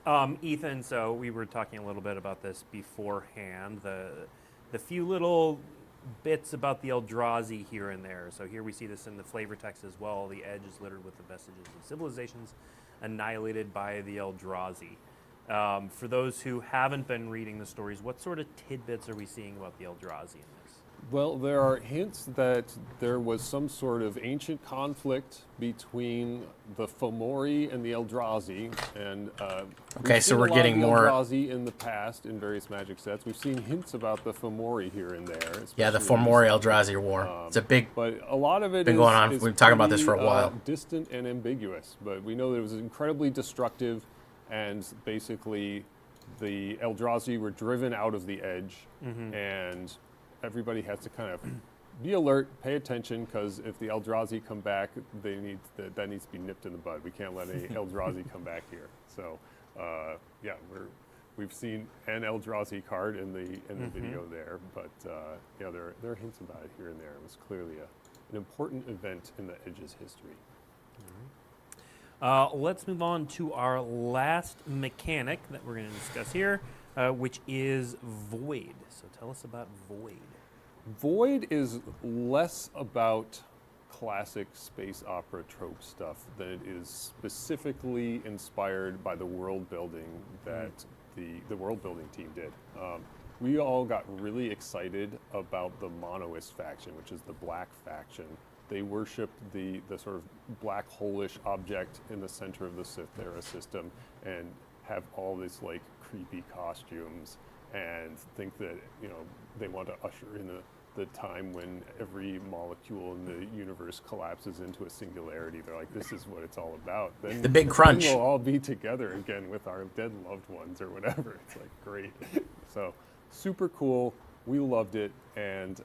that. Ethan, so we were talking a little bit about this beforehand. The few little bits about the Eldrazi here and there. So here we see this in the flavor text as well. The edge is littered with the vestiges of civilizations annihilated by the Eldrazi. For those who haven't been reading the stories, what sort of tidbits are we seeing about the Eldrazi in this? Well, there are hints that there was some sort of ancient conflict between the Fomori and the Eldrazi, and Okay, so we're getting more Eldrazi in the past in various Magic sets. We've seen hints about the Fomori here and there. Yeah, the especially in Fomori recent- Eldrazi war. It's a big. But a lot of it been is- going on. is We've been talking about this pretty, for a while. Distant and ambiguous, but we know that it was incredibly destructive, and basically, the Eldrazi were driven out of the edge, and everybody has to kind of be alert, pay attention, because if the Eldrazi come back, that needs to be nipped in the bud. We can't let any Eldrazi come back here. So, yeah, we've seen an Eldrazi card in the video there, but yeah, there are hints about it here and there. It was clearly an important event in the Edge's history. Let's move on to our last mechanic that we're going to discuss here, which is Void. So tell us about Void. Void is less about classic space opera trope stuff than it is specifically inspired by the world building that the world building team did. We all got really excited about the Monoist faction, which is the black faction. They worshipped the sort of black hole-ish object in the center of the Sithera system and have all this like creepy costumes and think that, you know, they want to usher in the time when every molecule in the universe collapses into a singularity. They're like, this is what it's all about. Then The big crunch. Then we'll all be together again with our dead loved ones or whatever. It's like great. So super cool. We loved it, and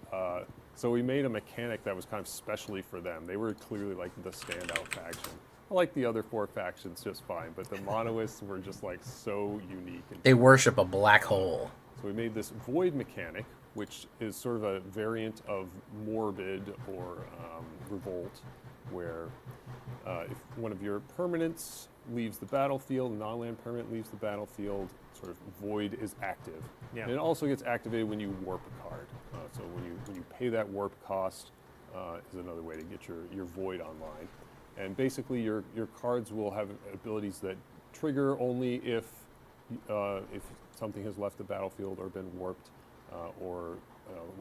so we made a mechanic that was kind of specially for them. They were clearly like the standout faction. I like the other 4 factions just fine, but the Monoists were just like so unique. And They worship a black hole. so we made this Void mechanic, which is sort of a variant of Morbid or Revolt, where if one of your permanents leaves the battlefield, a non-land permanent leaves the battlefield, sort of Void is active. Yeah. And it also gets activated when you warp a card. So when you pay that warp cost is another way to get your Void online. And basically your cards will have abilities that trigger only if something has left the battlefield or been warped, or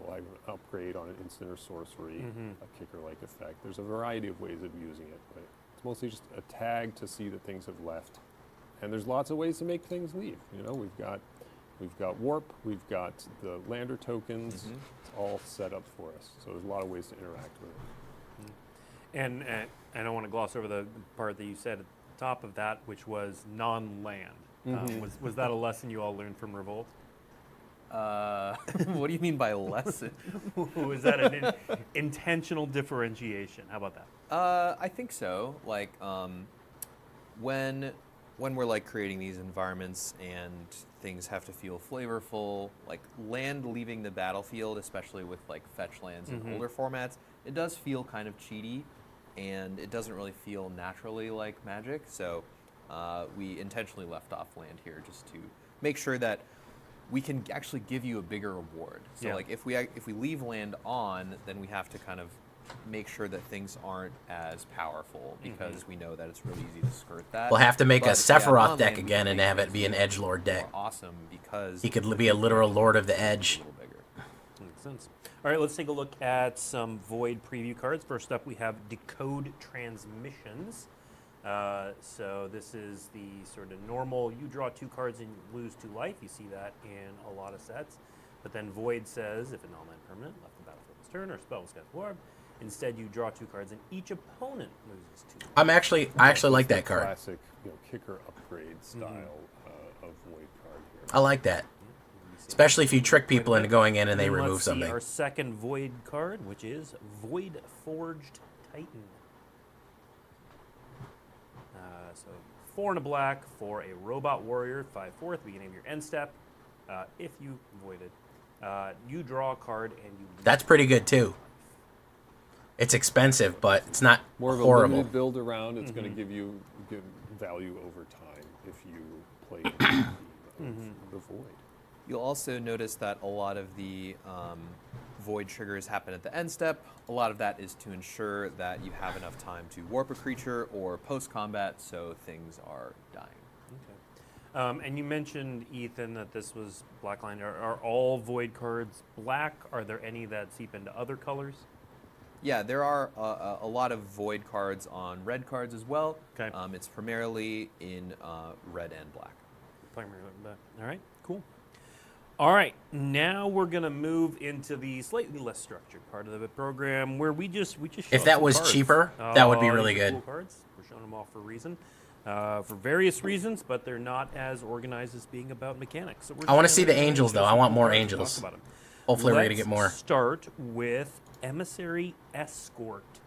will have an upgrade on an instant or sorcery, a kicker-like effect. There's a variety of ways of using it, but it's mostly just a tag to see that things have left. And there's lots of ways to make things leave. You know, we've We've got warp, we've got the lander tokens. It's all set up for us. So there's a lot of ways to interact with it. And I don't want to gloss over the part that you said at the top of that, which was non-land. Was that a lesson you all learned from Revolt? What do you mean by lesson? Was that an intentional differentiation? How about that? I think so. Like when we're like creating these environments and things have to feel flavorful, like land leaving the battlefield, especially with like fetch lands in older formats, it does feel kind of cheaty, and it doesn't really feel naturally like Magic. So we intentionally left off land here just to make sure that we can actually give you a bigger reward. So like if we leave land on, then we have to kind of make sure that things aren't as powerful because we know that it's really easy to skirt that. We'll have to make a But, Sephiroth deck non-land, again we and make have it things be an a little edgelord deck. more awesome because He could be a literal Lord of the Edge. Makes sense. All right, let's take a look at some Void preview cards. First up, we have Decode Transmissions. So this is the sort of normal, you draw 2 cards and you lose 2 life. You see that in a lot of sets. But then Void says, if a non-land permanent left the battlefield this turn or spell was cast warp, instead you draw 2 cards and each opponent loses 2. I actually like that card. Classic, kicker upgrade style of Void card here. I like that. Especially if you trick people into going in and they remove Let's see something. our second Void card, which is Void Forged Titan. So 4 and a black for a robot warrior, 5/4 at the beginning of your end step. If you voided, you draw a card and you. That's pretty good too. It's expensive, but it's not More of a horrible. limited build around. It's going to give you good value over time if you play the Void. You'll also notice that a lot of the Void triggers happen at the end step. A lot of that is to ensure that you have enough time to warp a creature or post-combat so things are dying. Okay. And you mentioned, Ethan, that this was black line. Are all Void cards black? Are there any that seep into other colors? Yeah, there are a lot of Void cards on red cards as well. Okay. It's primarily in red and black. Primarily black. All right, cool. All right, now we're gonna move into the slightly less structured part of the program where we just show If that some was cards. cheaper, that would be These really are good. Cool cards. We're showing them off for a reason, for various reasons, but they're not as organized as being about mechanics. So we're I want to just see gonna the angels show though. I some want cool more cards and angels. talk about 'em. Hopefully we're gonna Let's get more. Start with Emissary Escort.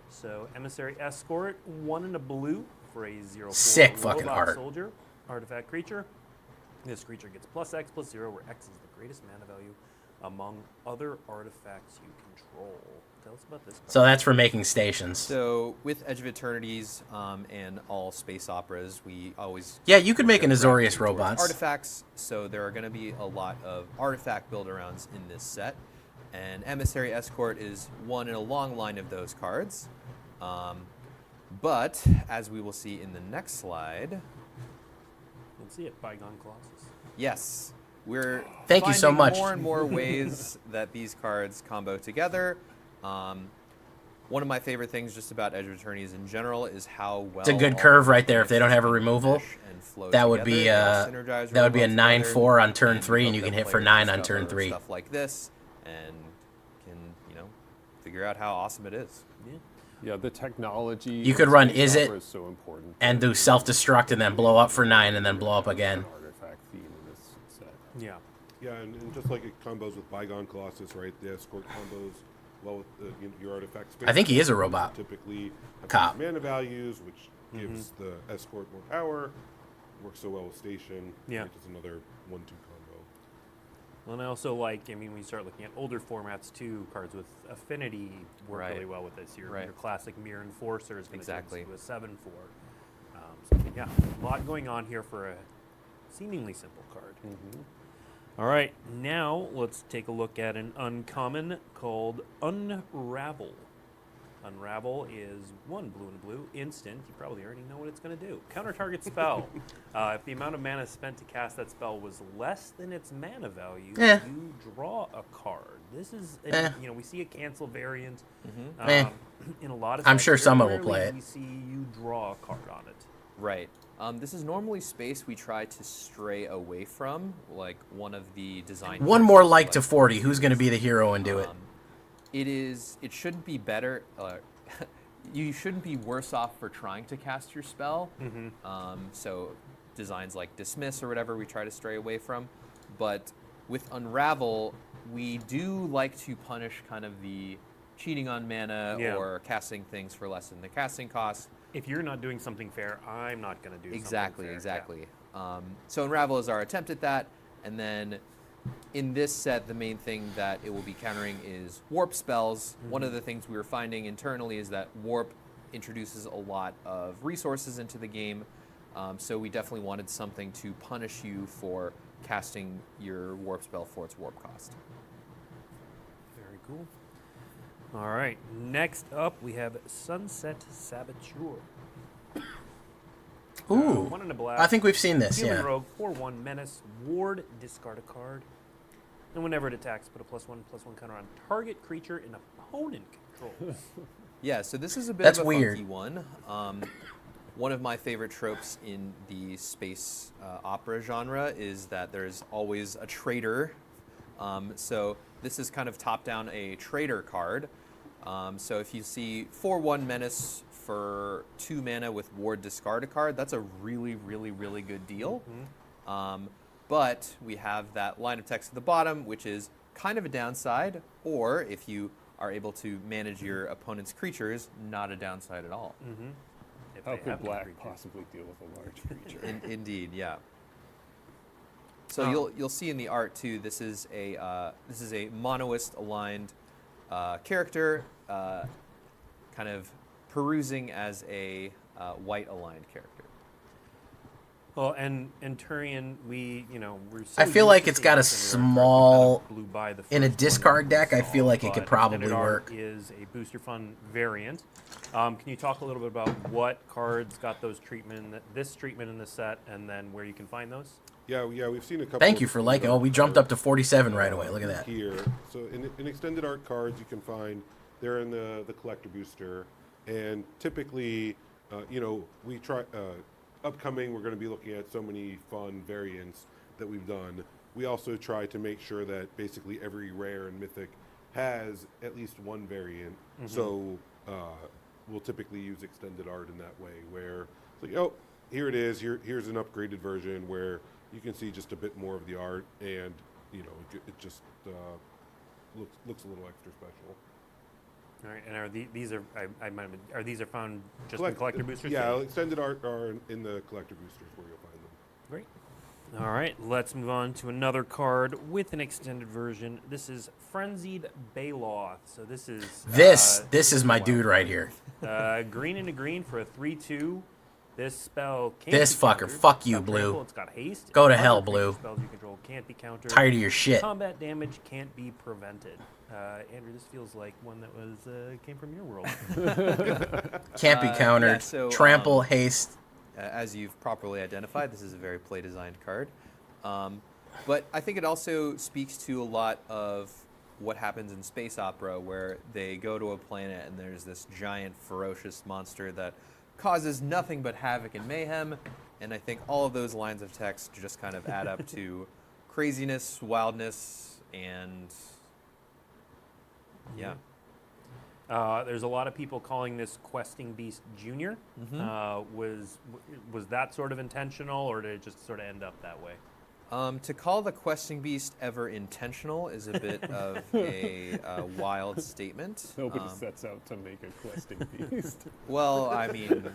So Emissary Escort, 1 and a blue for a 0/4 Sick fucking robot art. soldier, artifact creature. This creature gets +X/+0, where X is the greatest mana value among other artifacts you control. Tell us about this card. So that's for making stations. So with Edge of Eternities and all space operas, we always Yeah, you could make an direct Azorius towards robots. artifacts. So there are going to be a lot of artifact build-arounds in this set, and Emissary Escort is one in a long line of those cards. But as we will see in the next slide, Let's see it, Bygone Colossus. yes, we're Thank you so finding much. more and more ways that these cards combo together. One of my favorite things just about Edge of Eternities in general is how well It's a good all curve the right there. If they don't have a mechanics removal, mesh and flow that would be together. They all synergize that would be a really well together, 9/4 on turn and 3, and hope you can that hit for players 9 on discover turn 3. Stuff like this, and can figure out how awesome it is. Yeah, the technology. You could in run space Is It opera is so important. and do self-destruct and then blow up for 9 and then blow up again. Artifact theme in this set. Yeah. Yeah, and just like it combos with Bygone Colossus, right? The escort combos well with your artifact space. I think he is a robot. Typically have Cop. these mana values, which gives the escort more power. Works so well with station. Yeah. Which is another 1/2 combo. Well, and I also like, when you start looking at older formats too, cards with affinity work Right. really well with this. Your Right. classic Mirror Enforcer is going to Exactly. do a 7/4. So yeah, a lot going on here for a seemingly simple card. All right, now let's take a look at an uncommon called Unravel. Unravel is 1 blue and a blue, instant. You probably already know what it's going to do. Counter target spell. If the amount of mana spent to cast that spell was less than its mana value, you draw a card. This is, we see a cancel variant in a lot of I'm sets. sure Very someone will rarely play it. We see you draw a card on it. Right. This is normally space we try to stray away from, like one of the design. One more features, like to 40. Who's going to be the hero and do it? It shouldn't be better. You shouldn't be worse off for trying to cast your spell. So designs like Dismiss or whatever we try to stray away from. But with Unravel, we do like to punish kind of the cheating on mana or casting things for less than the casting cost. If you're not doing something fair, I'm not going to do Exactly, something fair. exactly. So Unravel is our attempt at that. And then in this set, the main thing that it will be countering is warp spells. One of the things we were finding internally is that warp introduces a lot of resources into the game. So we definitely wanted something to punish you for casting your warp spell for its warp cost. Very cool. All right, next up we have Sunset Saboteur. Ooh, 1 and a black. I think we've seen this, Human yeah. Rogue, 4/1 Menace, Ward, discard a card. And whenever it attacks, put a +1/+1 counter on target creature an opponent controls. Yeah, so this is a bit That's of a weird. funky one. One of my favorite tropes in the space opera genre is that there's always a traitor. So this is kind of top down a traitor card. So if you see 4/1 Menace for 2 mana with Ward, discard a card, that's a really, really, really good deal. But we have that line of text at the bottom, which is kind of a downside, or if you are able to manage your opponent's creatures, not a downside at all. How could black possibly deal with a large creature? Indeed, yeah. So you'll see in the art too. This is a monoist aligned character, kind of perusing as a white aligned character. Well, and Turian, we're so I feel used like to it's seeing got a this in Europe, small, blew by the in a first one discard that we deck, I feel saw, like it could but probably Extended Art work. is a booster fund variant. Can you talk a little bit about what cards got those this treatment in the set, and then where you can find those? Yeah, we've seen a couple. Thank you for liking. Oh, we jumped up to 47 right away. Look at that. Here, so in extended art cards, you can find they're in the collector booster, and typically, we try. Upcoming, we're going to be looking at so many fun variants that we've done. We also try to make sure that basically every rare and mythic has at least one variant. So we'll typically use extended art in that way, where it's like, oh, here it is. Here's an upgraded version where you can see just a bit more of the art, and it just looks a little extra special. All right, and are these found just in collector boosters? Yeah, extended art are in the collector boosters where you'll find them. Great. All right, let's move on to another card with an extended version. This is Frenzied Baloth. So this is This is my dude right here. Green and a green for a 3/2. This spell can't This be fucker. countered. Fuck It's you, got Blue. trample, it's got haste. Go to Other hell, creature Blue. Spells you control can't be countered. Tired of your shit. Combat damage can't be prevented. Andrew, this feels like one that came from your world. Can't be countered. Yeah, so, Trample, haste. As you've properly identified, this is a very play-designed card. But I think it also speaks to a lot of what happens in space opera, where they go to a planet and there's this giant, ferocious monster that causes nothing but havoc and mayhem. And I think all of those lines of text just kind of add up to craziness, wildness, and yeah. There's a lot of people calling this Questing Beast Junior. Was that sort of intentional, or did it just sort of end up that way? To call the Questing Beast ever intentional is a bit of a wild statement. Nobody sets out to make a Questing Beast. Well, I mean,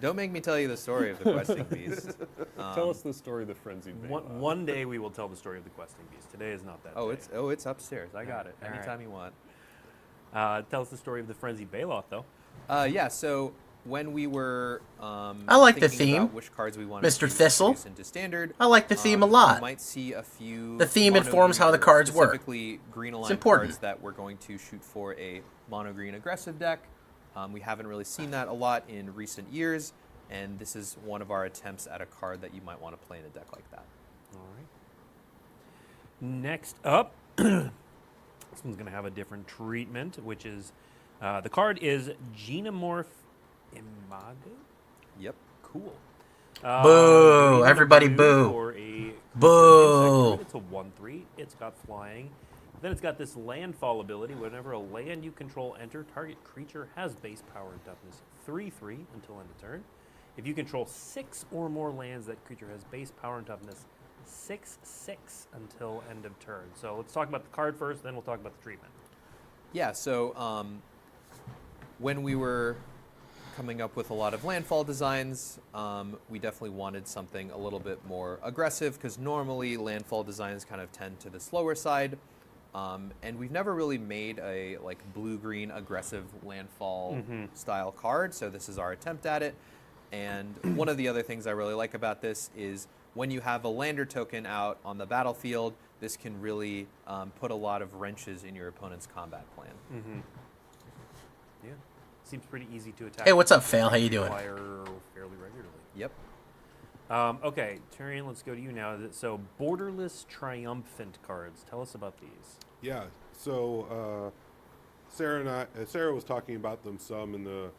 don't make me tell you the story of the Questing Beast. Tell us the story of the Frenzied Baloth. One day we will tell the story of the Questing Beast. Today is not that day. It's upstairs. I got it. All Anytime you want. Tell us the story of the Frenzied Baloth, though. Yeah, so when we were I like the thinking theme, about which cards we wanted Mr. to Thistle. introduce into standard, I like the theme a lot. You might see a few. The theme mono informs how the green or cards work. Specifically, green aligned important. cards that we're going to shoot for a mono green aggressive deck. We haven't really seen that a lot in recent years, and this is one of our attempts at a card that you might want to play in a deck like that. All right. Next up, this one's going to have a different treatment, which is the card is Genomorph Imago. Yep. Cool. Boo! green and Everybody blue boo. For a Boo! insect. It's a 1/3. It's got flying. Then it's got this landfall ability. Whenever a land you control enter, target creature has base power and toughness 3/3 until end of turn. If you control 6 or more lands, that creature has base power and toughness 6/6 until end of turn. So let's talk about the card first, then we'll talk about the treatment. Yeah, so when we were coming up with a lot of landfall designs, we definitely wanted something a little bit more aggressive, because normally landfall designs kind of tend to the slower side. And we've never really made a like blue-green aggressive landfall style card, so this is our attempt at it. And one of the other things I really like about this is when you have a lander token out on the battlefield, this can really put a lot of wrenches in your opponent's combat plan. Yeah, seems pretty easy to attack. Hey, what's up, Fail? How you doing? Fire fairly regularly. Yep. Okay, Tyrion, let's go to you now. So, borderless triumphant cards. Tell us about these. Yeah. So Sarah was talking about them some in the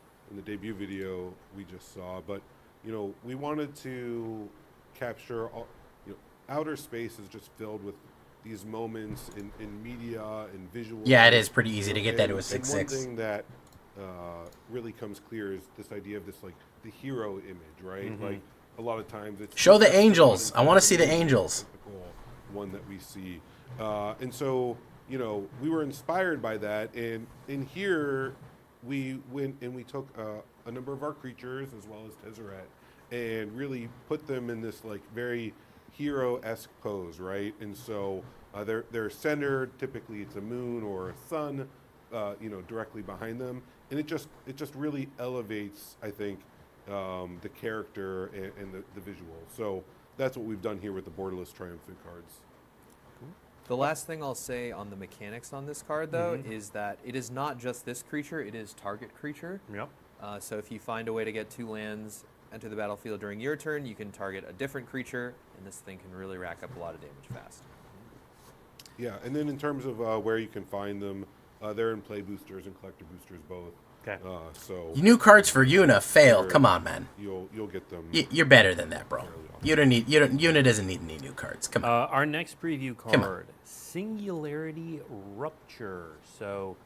debut video we just saw, but we wanted to capture all, outer space is just filled with these moments in media and visual. Yeah, it is pretty easy to get that to a 6/6. One thing that really comes clear is this idea of this like the hero image, right? Like a lot of times it's Show the angels. I want to see the angels. One that we see, and so we were inspired by that, and in here we went and we took a number of our creatures as well as Tezzeret and really put them in this like very hero-esque pose, right? And so they're centered. Typically, it's a moon or a sun, directly behind them, and it just really elevates, I think, the character and the visual. So that's what we've done here with the borderless triumphant cards. The last thing I'll say on the mechanics on this card, though, is that it is not just this creature, it is target creature. Yep. So if you find a way to get 2 lands enter the battlefield during your turn, you can target a different creature, and this thing can really rack up a lot of damage fast. Yeah, and then in terms of where you can find them, they're in play boosters and collector boosters both. Okay. So New cards for Yuna. Fail. Come on, man. You'll get them. You're better than that, bro. Yuna doesn't need any new cards. Come on. Our next preview card, Singularity Rupture. So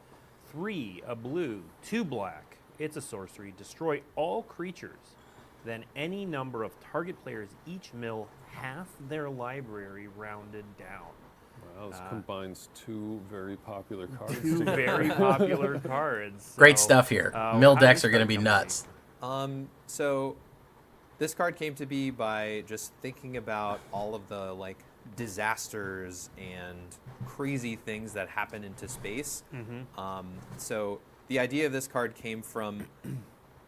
3, a blue, 2 black. It's a sorcery. Destroy all creatures. Then any number of target players each mill half their library rounded down. Wow, this combines 2 very popular cards. 2 very popular cards. Great stuff here. Mill decks are going to be nuts. So this card came to be by just thinking about all of the like disasters and crazy things that happen into space. So the idea of this card came from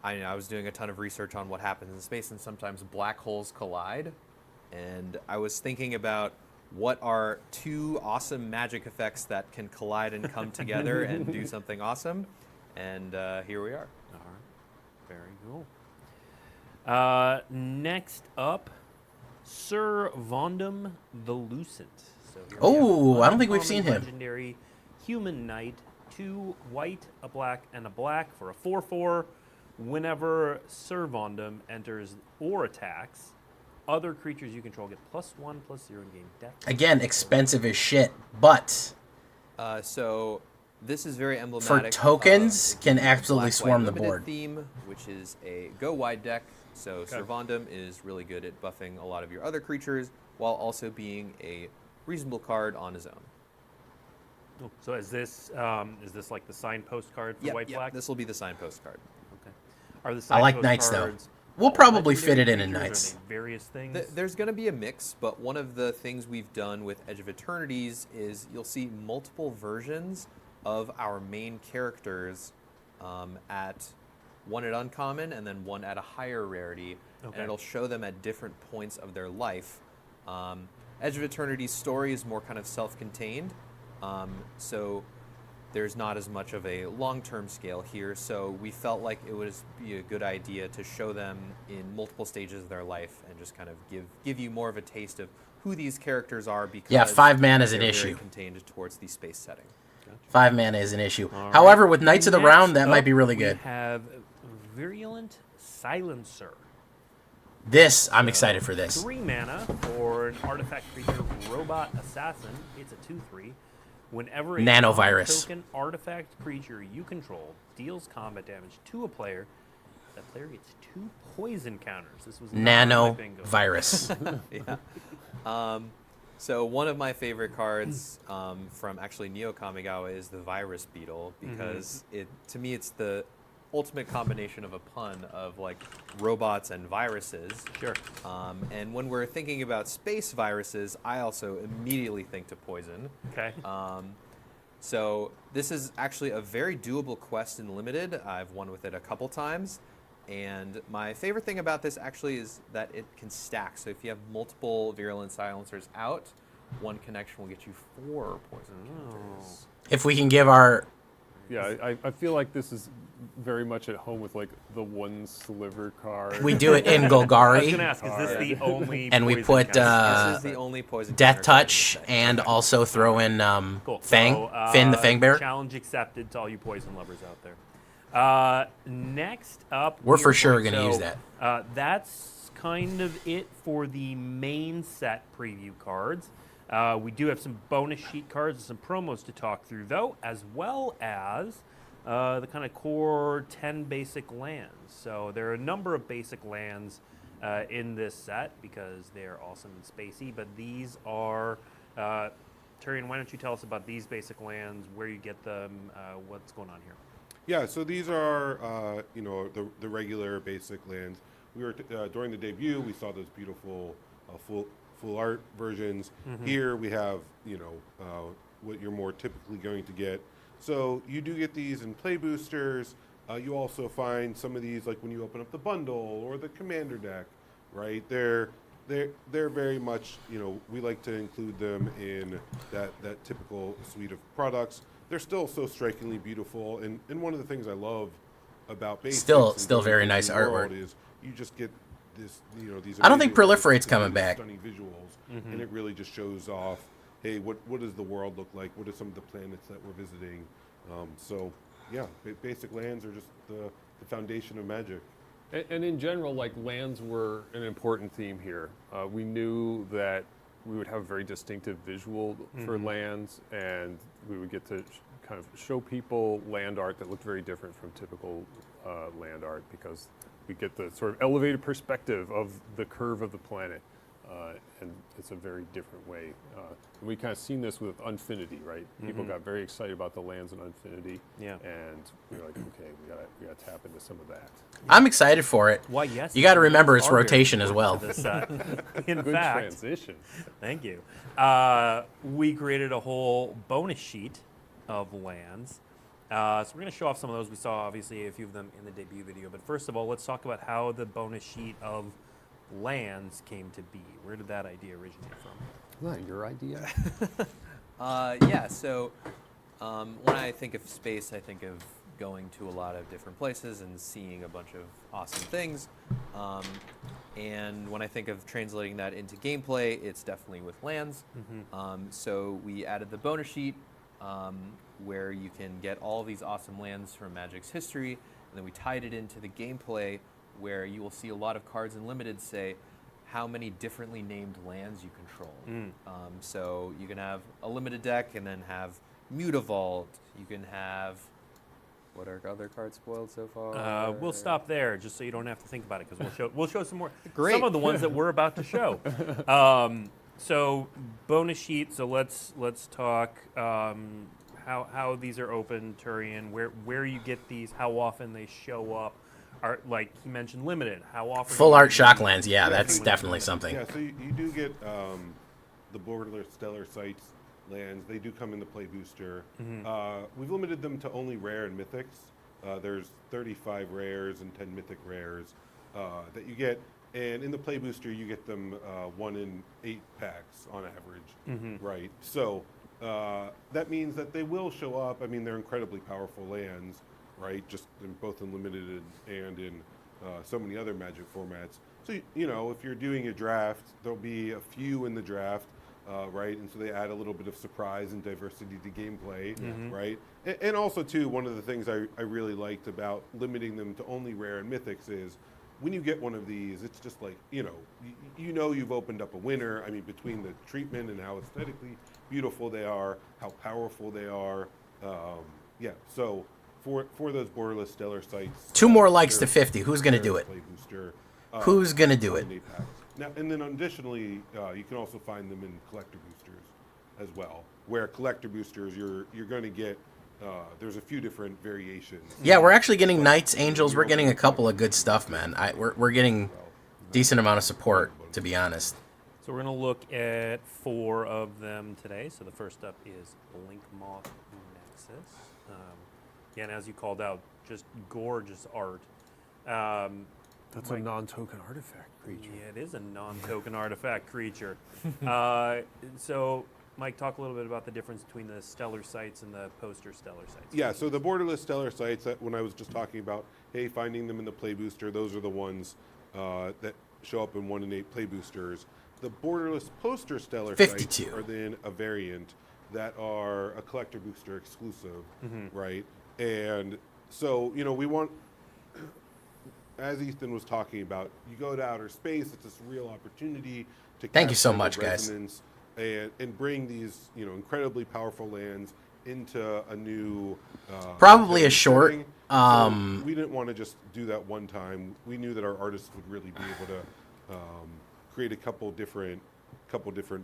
I was doing a ton of research on what happens in space, and sometimes black holes collide. And I was thinking about what are 2 awesome magic effects that can collide and come together and do something awesome. And here we are. All right. Very cool. Next up, Sir Vondum the Lucent. So here we have I don't think we've seen him. Legendary human knight, 2 white, a black, and a black for a 4/4. Whenever Sir Vondum enters or attacks, other creatures you control get +1/+0 in game deck. Again, expensive as shit, but So this is very for emblematic. tokens, of can absolutely Black, swarm White the Limited board. theme, which is a go wide deck. So Sir Vondum is really good at buffing a lot of your other creatures while also being a reasonable card on his own. So is this like the signpost card for white black? This will be the signpost card. Okay. Are the I like signpost knights though. cards We'll probably legendary fit it in creatures? knights. Are they various things? There's going to be a mix, but one of the things we've done with Edge of Eternities is you'll see multiple versions of our main characters at one at uncommon and then one at a higher rarity, and it'll show them at different points of their life. Edge of Eternity's story is more kind of self-contained, so there's not as much of a long-term scale here, so we felt like it would be a good idea to show them in multiple stages of their life and just kind of give you more of a taste of who these characters are, because 5 mana is an they're issue. very contained towards the space setting. 5 mana is an issue. All However, right. with Knights of the Next Round, that might up, be really good. We have Virulent Silencer. This, I'm excited for this. 3 mana for an artifact creature, Robot Assassin. It's a 2/3. Whenever a Nanovirus. token artifact creature you control deals combat damage to a player, that player gets 2 poison counters. This was not on my bingo. Nanovirus. Yeah. So one of my favorite cards from actually Neo Kamigawa is the Virus Beetle, because to me it's the ultimate combination of a pun of like robots and viruses. Sure. And when we're thinking about space viruses, I also immediately think to poison. Okay. So this is actually a very doable quest in Limited. I've won with it a couple times. And my favorite thing about this actually is that it can stack. So if you have multiple Virulent Silencers out, one connection will get you 4 poison counters. If we can give our... Yeah, I feel like this is very much at home with like the 1 sliver card. We do it in Golgari. I was going to ask, is this the only and we poison put this is the only poison Death counter Touch and also throw in Cool. Fang, So, Finn the Fang Bear. Challenge accepted to all you poison lovers out there. Next up, We're for we are sure going- gonna use so, that. That's kind of it for the main set preview cards. We do have some bonus sheet cards and some promos to talk through, though, as well as the kind of core 10 basic lands. So there are a number of basic lands in this set because they're awesome and spacey, but these are... Turian, why don't you tell us about these basic lands, where you get them, what's going on here? Yeah, so these are, you know, the regular basic lands. We were during the debut, we saw those beautiful full art versions. Here we have, you know, what you're more typically going to get. So you do get these in play boosters. You also find some of these like when you open up the bundle or the commander deck, right? They're very much, you know, we like to include them in that typical suite of products. They're still so strikingly beautiful, and one of the things I love about basics Still very nice artwork. is you just get this, you know, these. I don't think amazing, Proliferate's coming back. Stunning visuals, and it really just shows off. Hey, what does the world look like? What are some of the planets that we're visiting? So, yeah, basic lands are just the foundation of Magic. And in general, like lands were an important theme here. We knew that we would have a very distinctive visual for lands, and we would get to kind of show people land art that looked very different from typical land art, because we get the sort of elevated perspective of the curve of the planet, and it's a very different way. And we kind of seen this with Unfinity, right? People got very excited about the lands in Unfinity, and we were like, okay, we gotta tap into some of that. I'm excited for it. Why, yes. You got to remember its are very rotation as well. important to this set. In Good fact, transition. thank you. We created a whole bonus sheet of lands. So we're going to show off some of those. We saw, obviously, a few of them in the debut video. But first of all, let's talk about how the bonus sheet of lands came to be. Where did that idea originate from? Is that your idea? Yeah, so when I think of space, I think of going to a lot of different places and seeing a bunch of awesome things. And when I think of translating that into gameplay, it's definitely with lands. So we added the bonus sheet where you can get all these awesome lands from Magic's history, and then we tied it into the gameplay where you will see a lot of cards in Limited say how many differently named lands you control. So you can have a limited deck and then have Mutavault. You can have... What are other cards spoiled so far? We'll stop there, just so you don't have to think about it, because we'll show some more. Great. Some of the ones that we're about to show. So bonus sheet. So let's talk how these are open, Turian. Where you get these, how often they show up. Are, like he mentioned, limited. How often? Full art shocklands. Yeah, that's definitely something. Yeah, so you do get the Border Stellar Sites lands. They do come in the play booster. We've limited them to only rare and mythics. There's 35 rares and 10 mythic rares that you get, and in the play booster you get them 1 in 8 packs on average, right? So that means that they will show up. I mean, they're incredibly powerful lands, right? Just both in limited and in so many other Magic formats. So you know, if you're doing a draft, there'll be a few in the draft. Right, and so they add a little bit of surprise and diversity to gameplay, right? And also, too, one of the things I really liked about limiting them to only rare and mythics is when you get one of these, it's just like, you know you've opened up a winner. I mean, between the treatment and how aesthetically beautiful they are, how powerful they are. Yeah, so for those borderless stellar sites. 2 more likes to 50. Who's going to do it? Play booster, Who's going to do it? Now, and then additionally, you can also find them in collector boosters as well, where collector boosters, you're going to get, there's a few different variations. Yeah, we're actually getting Knights, Angels. We're getting a couple of good stuff, man. We're getting decent amount of support, to be honest. So we're going to look at 4 of them today. So the first up is Blink Moth Nexus. Again, as you called out, just gorgeous art. That's a non-token artifact creature. Yeah, it is a non-token artifact creature. So, Mike, talk a little bit about the difference between the stellar sites and the poster stellar sites. Yeah, so the borderless stellar sites, that when I was just talking about, hey, finding them in the play booster, those are the ones that show up in 1 and 8 play boosters. The borderless poster stellar 52. sites are then a variant that are a collector booster exclusive, right? And so, we want, as Ethan was talking about, you go to outer space, it's this real opportunity to Thank you so capture much, the guys. resonance and bring these, incredibly powerful lands into a new Probably a short. setting. So we didn't want to just do that one time. We knew that our artists would really be able to create a couple different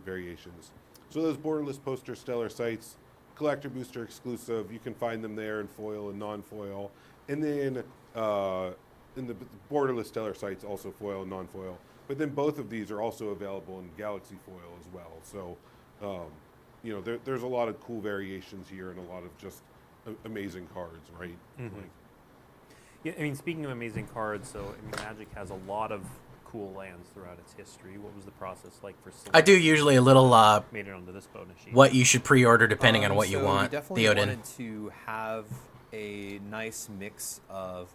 variations. So those borderless poster stellar sites, collector booster exclusive, you can find them there in foil and non-foil, and then in the borderless stellar sites also foil and non-foil. But then both of these are also available in Galaxy foil as well. So, there's a lot of cool variations here and a lot of just amazing cards, right? Yeah, I mean, speaking of amazing cards, so Magic has a lot of cool lands throughout its history. What was the process like for I do usually a little made it onto this bonus sheet? what you should pre-order depending on what you so want. We definitely Theoden. wanted to have a nice mix of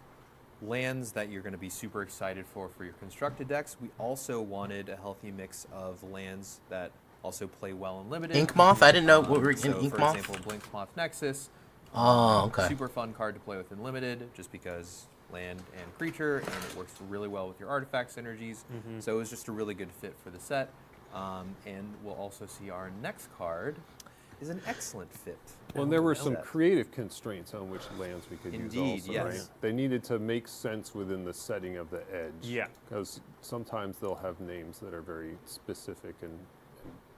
lands that you're going to be super excited for your constructed decks. We also wanted a healthy mix of lands that also play well in limited. Ink Moth? I didn't know what were in so Ink for Moth. example, Blink Moth Nexus. Oh, okay. Super fun card to play with in limited, just because land and creature, and it works really well with your artifact synergies. So it was just a really good fit for the set. And we'll also see our next card is an excellent fit. Well, and there were some creative constraints on which lands we could Indeed, use also, yes. right? They needed to make sense within the setting of the edge. Yeah. Because sometimes they'll have names that are very specific and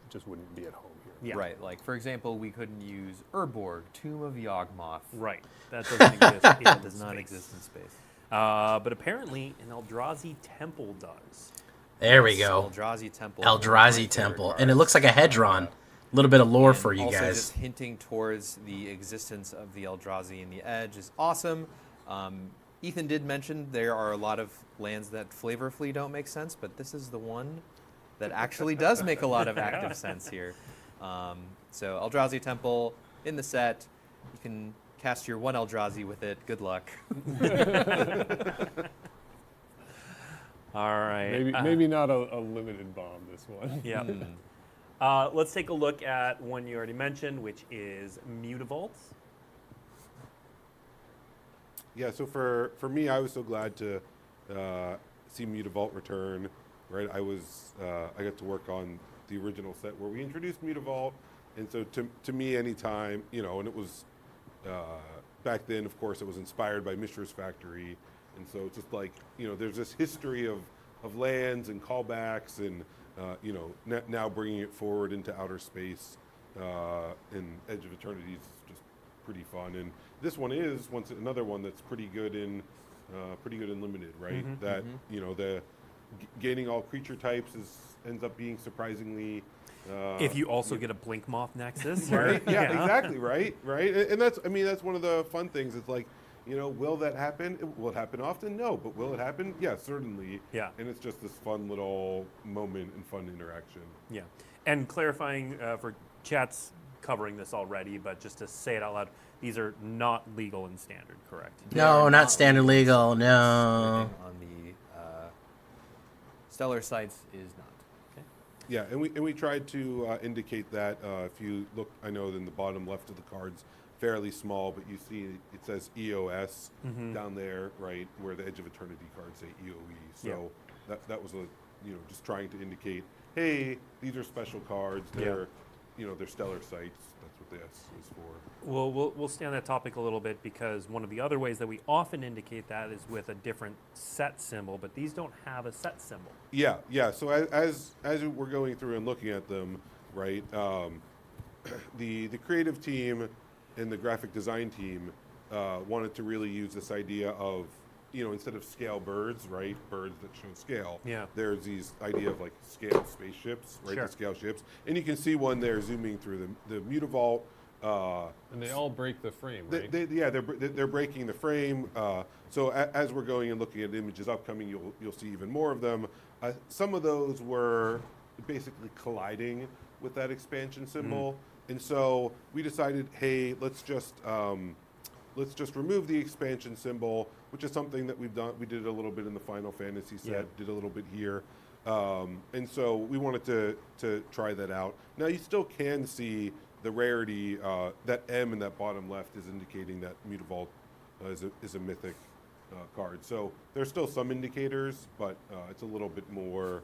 just wouldn't be at home here. Yeah. Right, like for example, we couldn't use Urborg, Tomb of Yawgmoth. Right, that doesn't exist. It does not exist in space. But apparently, an Eldrazi Temple does. There we go. Eldrazi Temple. Eldrazi Temple. And it looks like a Hedron. A little bit of lore for you also guys. just hinting towards the existence of the Eldrazi in the Edge is awesome. Ethan did mention there are a lot of lands that flavorfully don't make sense, but this is the one that actually does make a lot of active sense here. So Eldrazi Temple in the set. You can cast your 1 Eldrazi with it. Good luck. All right. Maybe not a limited bomb, this one. Yeah. Let's take a look at one you already mentioned, which is Mutavault. Yeah, so for me, I was so glad to see Mutavault return. Right, I got to work on the original set where we introduced Mutavault, and so to me, anytime and it was back then, of course, it was inspired by Mishra's Factory, and so it's just like there's this history of lands and callbacks, and now bringing it forward into outer space in Edge of Eternity is just pretty fun. And this one is another one that's pretty good in limited, right? The gaining all creature types ends up being surprisingly. If you also get a Blink Moth Nexus, right? Yeah, exactly. Right. And that's one of the fun things. It's like, will that happen? Will it happen often? No, but will it happen? Yeah, certainly. Yeah. And it's just this fun little moment and fun interaction. Yeah. And clarifying for chat's covering this already, but just to say it out loud, these are not legal in standard, correct? No, not standard legal. No. On the stellar sites is not. Okay. Yeah, and we tried to indicate that if you look, I know in the bottom left of the cards, fairly small, but you see it says EOS down there, right, where the Edge of Eternity cards say EOE. So that was just trying to indicate, hey, these are special cards. They're they're stellar sites. That's what the S is for. Well, we'll stay on that topic a little bit because one of the other ways that we often indicate that is with a different set symbol, but these don't have a set symbol. Yeah. So as we're going through and looking at them, right, the creative team and the graphic design team wanted to really use this idea of, instead of scale birds, right, birds that show scale, there's these idea of like scale spaceships, right, the scale ships. And you can see one there zooming through the Mutavault. And they all break the frame, right? They're breaking the frame. So as we're going and looking at images upcoming, you'll see even more of them. Some of those were basically colliding with that expansion symbol, and so we decided, hey, let's just remove the expansion symbol, which is something that we've done. We did a little bit in the Final Fantasy set, did a little bit here, and so we wanted to try that out. Now you still can see the rarity. That M in that bottom left is indicating that Mutavault is a mythic card. So there's still some indicators, but it's a little bit more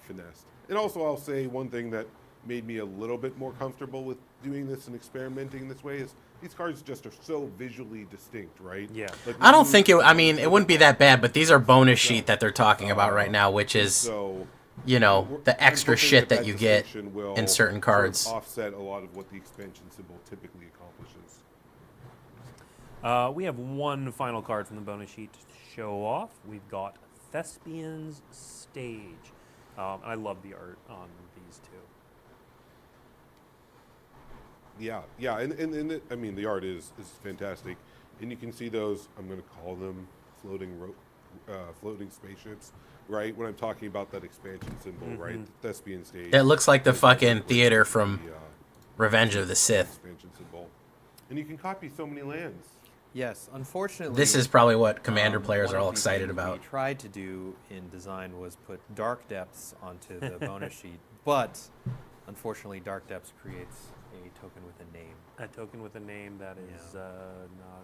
finessed. And also, I'll say one thing that made me a little bit more comfortable with doing this and experimenting this way is these cards just are so visually distinct, right? Yeah. Like I don't think it wouldn't be that bad, but these are bonus sheet that they're talking about right now, which is, the extra shit that you get in certain cards. Sort of offset a lot of what the expansion symbol typically accomplishes. We have one final card from the bonus sheet to show off. We've got Thespian's Stage. I love the art on these two. Yeah, and the art is fantastic, and you can see those. I'm going to call them floating spaceships, right? When I'm talking about that expansion symbol, right? The Thespian Stage. That looks like the fucking theater from Revenge of the Sith. Expansion symbol, and you can copy so many lands. Yes, unfortunately. This is probably what Commander players one are of all the excited things about. We tried to do in design was put dark depths onto the bonus sheet, but unfortunately, dark depths creates a token with a name. A token with a name that is not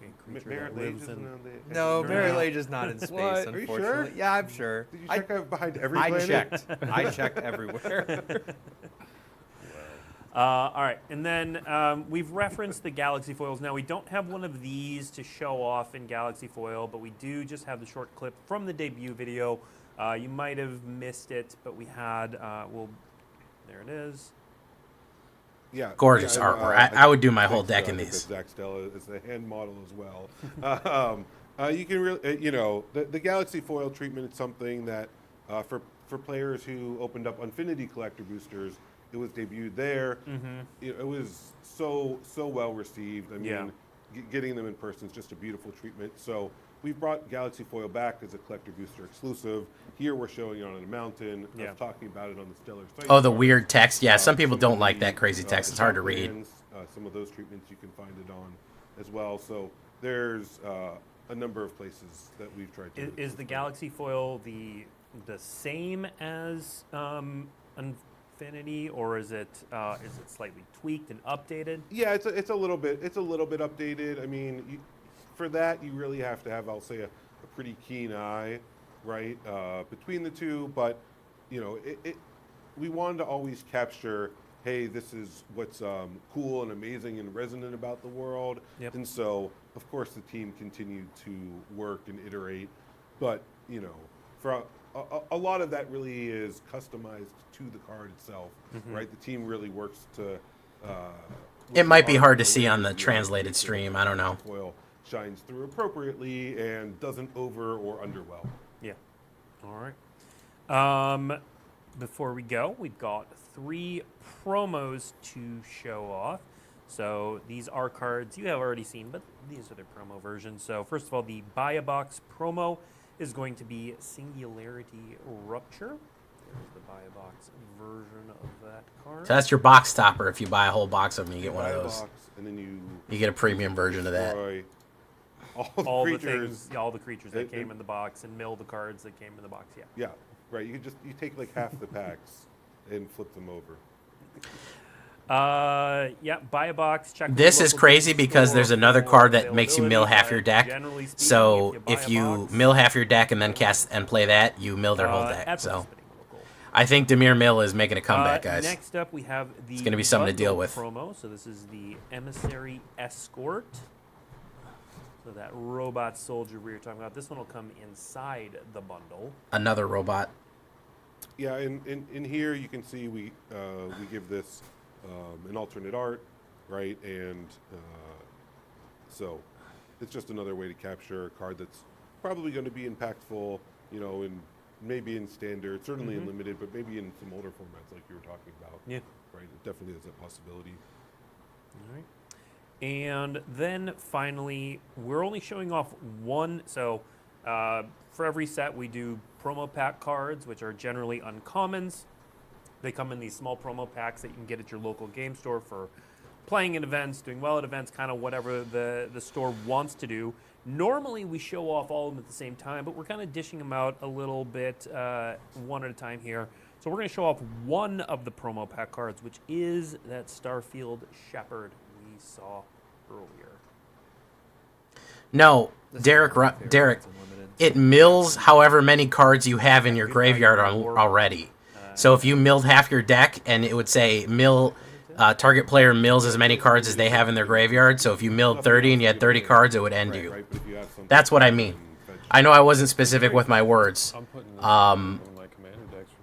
a creature Barrett that lives Lage in. No, Barrett Lage is not in space. What? Are you Unfortunately, sure? Yeah, I'm sure. Did you check out behind every I planet? checked. I checked everywhere. All right, and then we've referenced the Galaxy Foils. Now, we don't have one of these to show off in Galaxy Foil, but we do just have the short clip from the debut video. You might have missed it, but we had, there it is. Yeah, Gorgeous artwork. I would do my whole deck in these. Zach Stella is the hand model as well. You can really, the Galaxy Foil treatment is something that for players who opened up Infinity Collector boosters, it was debuted there. It was so well received. I mean, getting them in person is just a beautiful treatment. So we've brought Galaxy Foil back as a collector booster exclusive. Here we're showing it on a mountain. I was talking about it on the Stellar site. Oh, the weird text. Yeah, some people don't like that crazy text. It's hard to read. Some of those treatments you can find it on as well. So there's a number of places that we've tried to. Is the Galaxy Foil the same as Infinity, or is it slightly tweaked and updated? Yeah, it's a little bit updated. I mean, for that you really have to have, I'll say, a pretty keen eye, right, between the two. But we wanted to always capture, hey, this is what's cool and amazing and resonant about the world. And so, of course, the team continued to work and iterate. But for a lot of that really is customized to the card itself, right? The team really works to. It might be hard to see on the translated stream. I don't know. Foil shines through appropriately and doesn't over or underwhelm. Yeah. All right. Before we go, we've got 3 promos to show off. So these are cards you have already seen, but these are their promo versions. So first of all, the Buy a Box promo is going to be Singularity Rupture. There's the Buy a Box version of that card. So that's your box topper. If you buy a whole box of them, you get one of those. And then you get a premium version of that. All the creatures, all the creatures that came in the box, and mill the cards that came in the box. Yeah, right. You take like half the packs and flip them over. Yeah, buy a box. Check. with This your is local crazy game because store there's another for card that makes you mill availability, half your but deck. generally speaking, So buy if a you box, mill half your deck and then cast and play that, you mill their whole deck. at So participating local. I think Demir Mill is making a comeback, guys. Next up, we have the It's gonna be something to deal bundle with. promo. So this is the Emissary Escort. So that robot soldier we were talking about. This one will come inside the bundle. Another robot. Yeah, in here you can see we give this an alternate art, right? And so it's just another way to capture a card that's probably going to be impactful, you know, in maybe in standard, certainly in limited, but maybe in some older formats like you were talking about. Yeah. Right. It definitely is a possibility. All right. And then finally, we're only showing off one. So for every set, we do promo pack cards, which are generally uncommons. They come in these small promo packs that you can get at your local game store for playing in events, doing well at events, kind of whatever the store wants to do. Normally, we show off all of them at the same time, but we're kind of dishing them out a little bit one at a time here. So we're going to show off one of the promo pack cards, which is that Starfield Shepherd we saw earlier. No, Derek, it mills however many cards you have in your graveyard already. So if you milled half your deck, and it would say mill, target player mills as many cards as they have in their graveyard. So if you milled 30 and you had 30 cards, it would end you. That's what I mean. I know I wasn't specific with my words.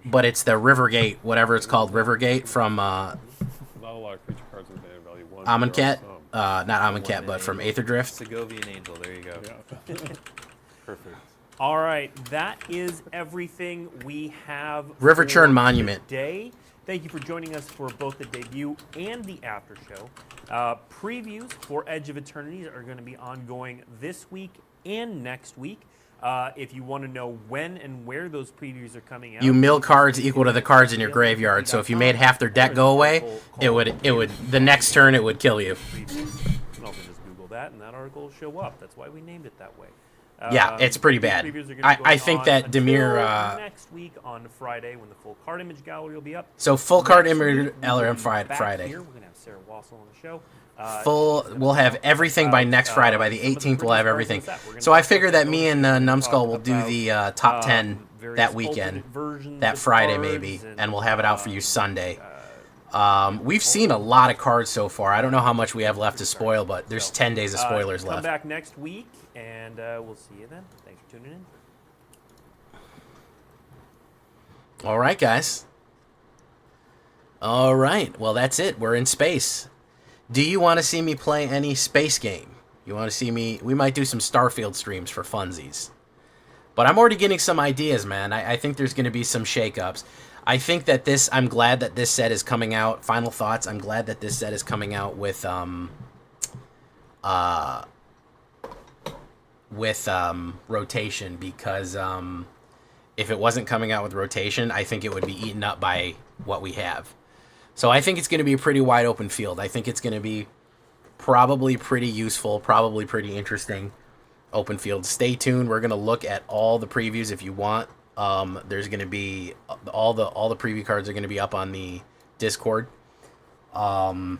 But it's the Rivergate, whatever it's called, Rivergate from Not a lot of creature cards with mana value 1. Amonkhet. Not Amonkhet, but from Aetherdrift. Segovian Angel, there you go. Yeah. Perfect. All right, that is everything we have River for Churn Monument. today. Thank you for joining us for both the debut and the after show. Previews for Edge of Eternities are going to be ongoing this week and next week. If you want to know when and where those previews are coming out, You mill cards equal to the cards in your graveyard. So if you made half their deck go away, it would the next turn it would kill you. You can also just Google that, and that article will show up. That's why we named it that way. Yeah, it's pretty these bad. previews are gonna be I going think on that until Demir. next week on Friday when the full card image gallery will be up. So full card Next image week, we will on be Friday. back here. We're gonna have Sarah Wassel on the show. We'll have everything by next Friday. By the 18th, we'll have everything. So I figure that me and Numbskull will do the top 10 that weekend, that Friday maybe, and we'll have it out for you Sunday. We've seen a lot of cards so far. I don't know how much we have left to spoil, but there's 10 days of spoilers Come left. back next week, and we'll see you then. Thanks for tuning in. All right, guys. All right. Well, that's it. We're in space. Do you want to see me play any space game? You want to see me? We might do some Starfield streams for funsies. But I'm already getting some ideas, man. I think there's going to be some shakeups. I think that I'm glad that this set is coming out. Final thoughts. I'm glad that this set is coming out with rotation, because if it wasn't coming out with rotation, I think it would be eaten up by what we have. So I think it's going to be a pretty wide open field. I think it's going to be probably pretty useful, probably pretty interesting open field. Stay tuned. We're going to look at all the previews if you want. There's going to be all the preview cards are going to be up on the Discord. And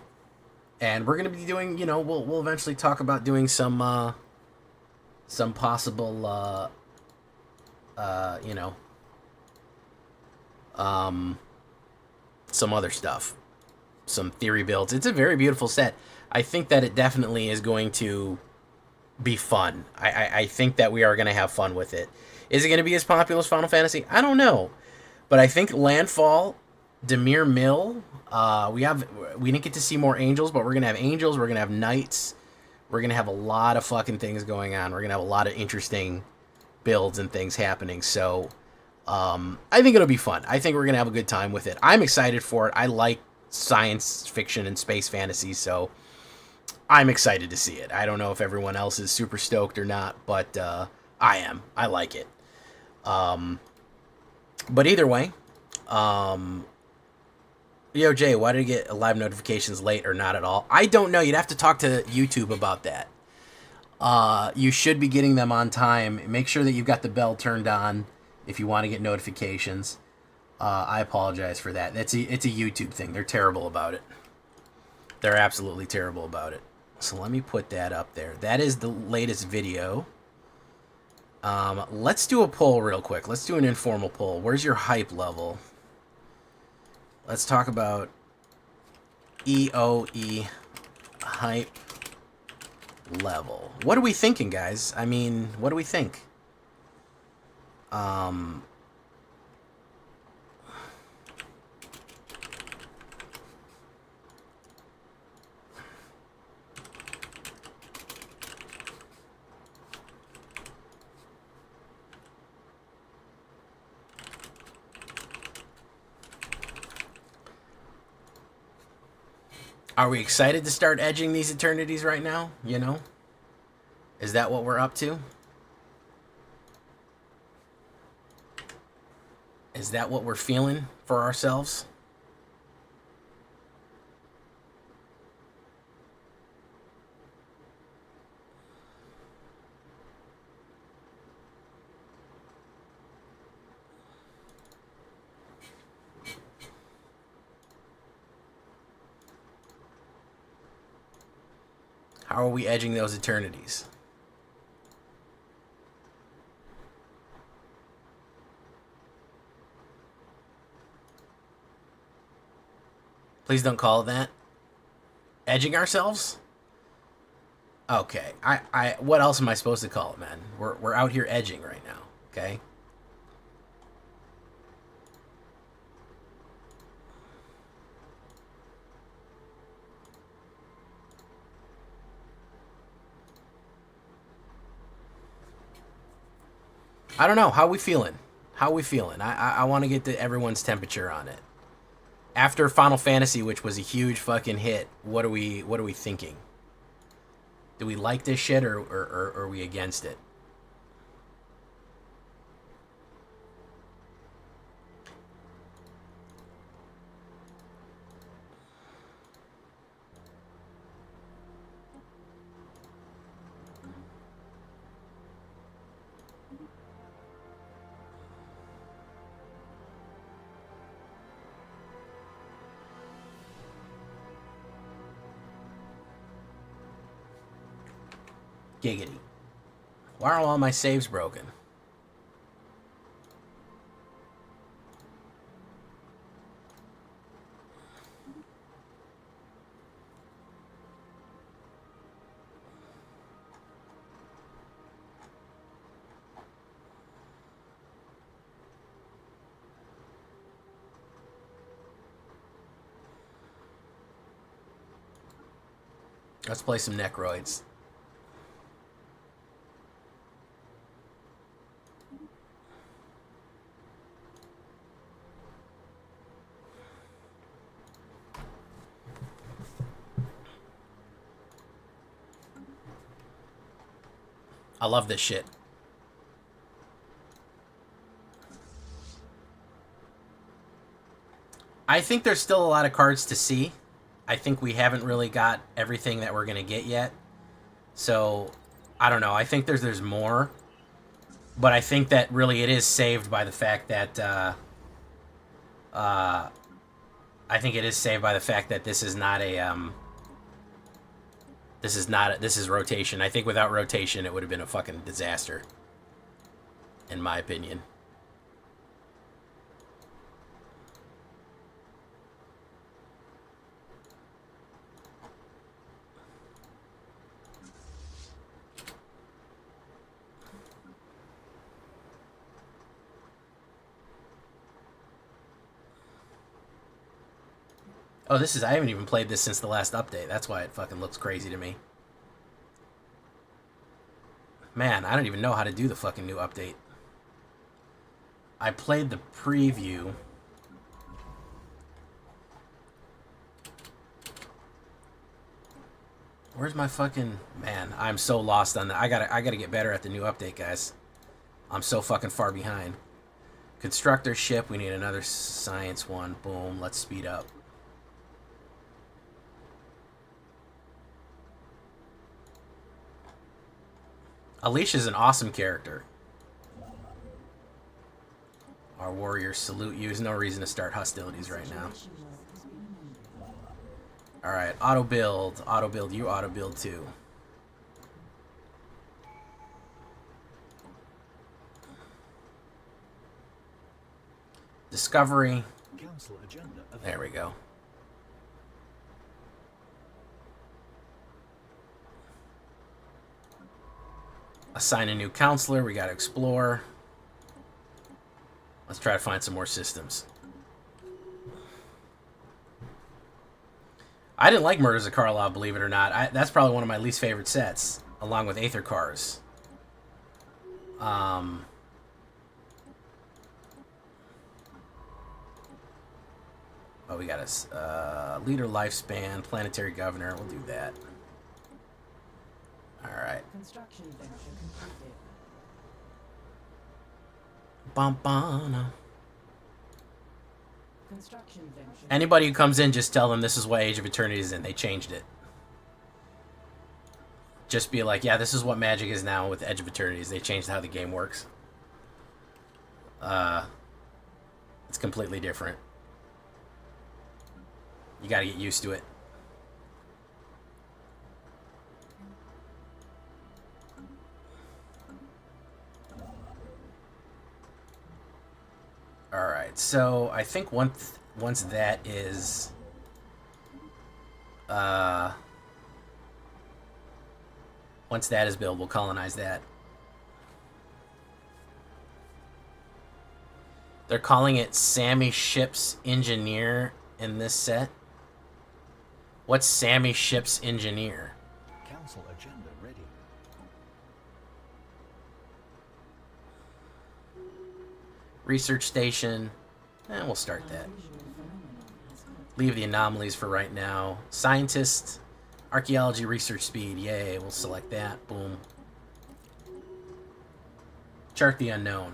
we're going to be doing, we'll eventually talk about doing some possible some other stuff, some theory builds. It's a very beautiful set. I think that it definitely is going to be fun. I think that we are going to have fun with it. Is it going to be as popular as Final Fantasy? I don't know, but I think Landfall, Demir Mill. We didn't get to see more angels, but we're going to have angels. We're going to have knights. We're going to have a lot of fucking things going on. We're going to have a lot of interesting builds and things happening. So I think it'll be fun. I think we're going to have a good time with it. I'm excited for it. I like science fiction and space fantasy, so I'm excited to see it. I don't know if everyone else is super stoked or not, but I am. I like it. But either way, Yo, Jay, why did you get live notifications late or not at all? I don't know. You'd have to talk to YouTube about that. You should be getting them on time. Make sure that you've got the bell turned on if you want to get notifications. I apologize for that. It's a YouTube thing. They're terrible about it. They're absolutely terrible about it. So let me put that up there. That is the latest video. Let's do a poll real quick. Let's do an informal poll. Where's your hype level? Let's talk about EOE hype level. What are we thinking, guys? I mean, what do we think? Are we excited to start edging these eternities right now? You know? Is that what we're up to? Is that what we're feeling for ourselves? How are we edging those eternities? Please don't call it that. Edging ourselves? Okay. What else am I supposed to call it, man? We're out here edging right now, okay? I don't know. How we feeling? How we feeling? I want to get everyone's temperature on it. After Final Fantasy, which was a huge fucking hit, what are we thinking? Do we like this shit or are we against it? Giggity. Why are all my saves broken? Let's play some Necroids. I love this shit. I think there's still a lot of cards to see. I think we haven't really got everything that we're going to get yet. So, I don't know. I think there's more. But I think that really it is saved by the fact that... I think it is saved by the fact that this is not a... This is rotation. I think without rotation, it would have been a fucking disaster. In my opinion. Oh, I haven't even played this since the last update. That's why it fucking looks crazy to me. Man, I don't even know how to do the fucking new update. I played the preview. Where's my fucking... Man, I'm so lost on that. I gotta get better at the new update, guys. I'm so fucking far behind. Constructor ship, we need another science one. Boom, let's speed up. Alicia's an awesome character. Our warriors salute you. There's no reason to start hostilities right now. Alright, auto build. Auto build, you auto build too. Discovery. There we go. Assign a new counselor. We gotta explore. Let's try to find some more systems. I didn't like Murders of Karlov, believe it or not. That's probably one of my least favorite sets, along with Aether Cars. Oh, we got a leader lifespan, planetary governor. We'll do that. All right. Construction venture completed. Bum. Construction venture. Anybody who comes in, just tell them this is what Age of Eternity is in. They changed it. Just be like, yeah, this is what Magic is now with Edge of Eternities. They changed how the game works. It's completely different. You gotta get used to it. Alright, so I think once that is... once that is built, we'll colonize that. They're calling it Sammy Ship's Engineer in this set. What's Sammy Ship's Engineer? Council agenda ready. Research station. We'll start that. Leave the anomalies for right now. Scientist. Archaeology research speed. Yay, we'll select that. Boom. Chart the unknown.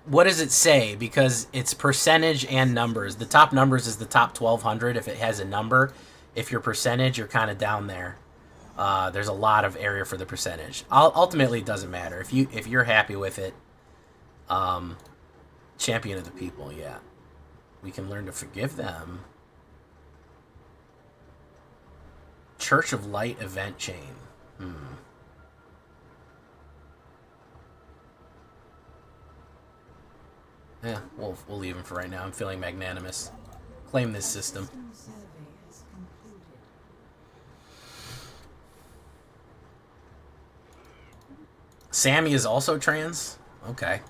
What does it say? Because it's percentage and numbers. The top numbers is the top 1200 if it has a number. If you're percentage, you're kind of down there. There's a lot of area for the percentage. Ultimately, it doesn't matter. If you're happy with it, champion of the people, yeah. We can learn to forgive them. Church of Light event chain. Yeah, we'll leave him for right now. I'm feeling magnanimous. Claim this system. Sammy is also trans? Okay.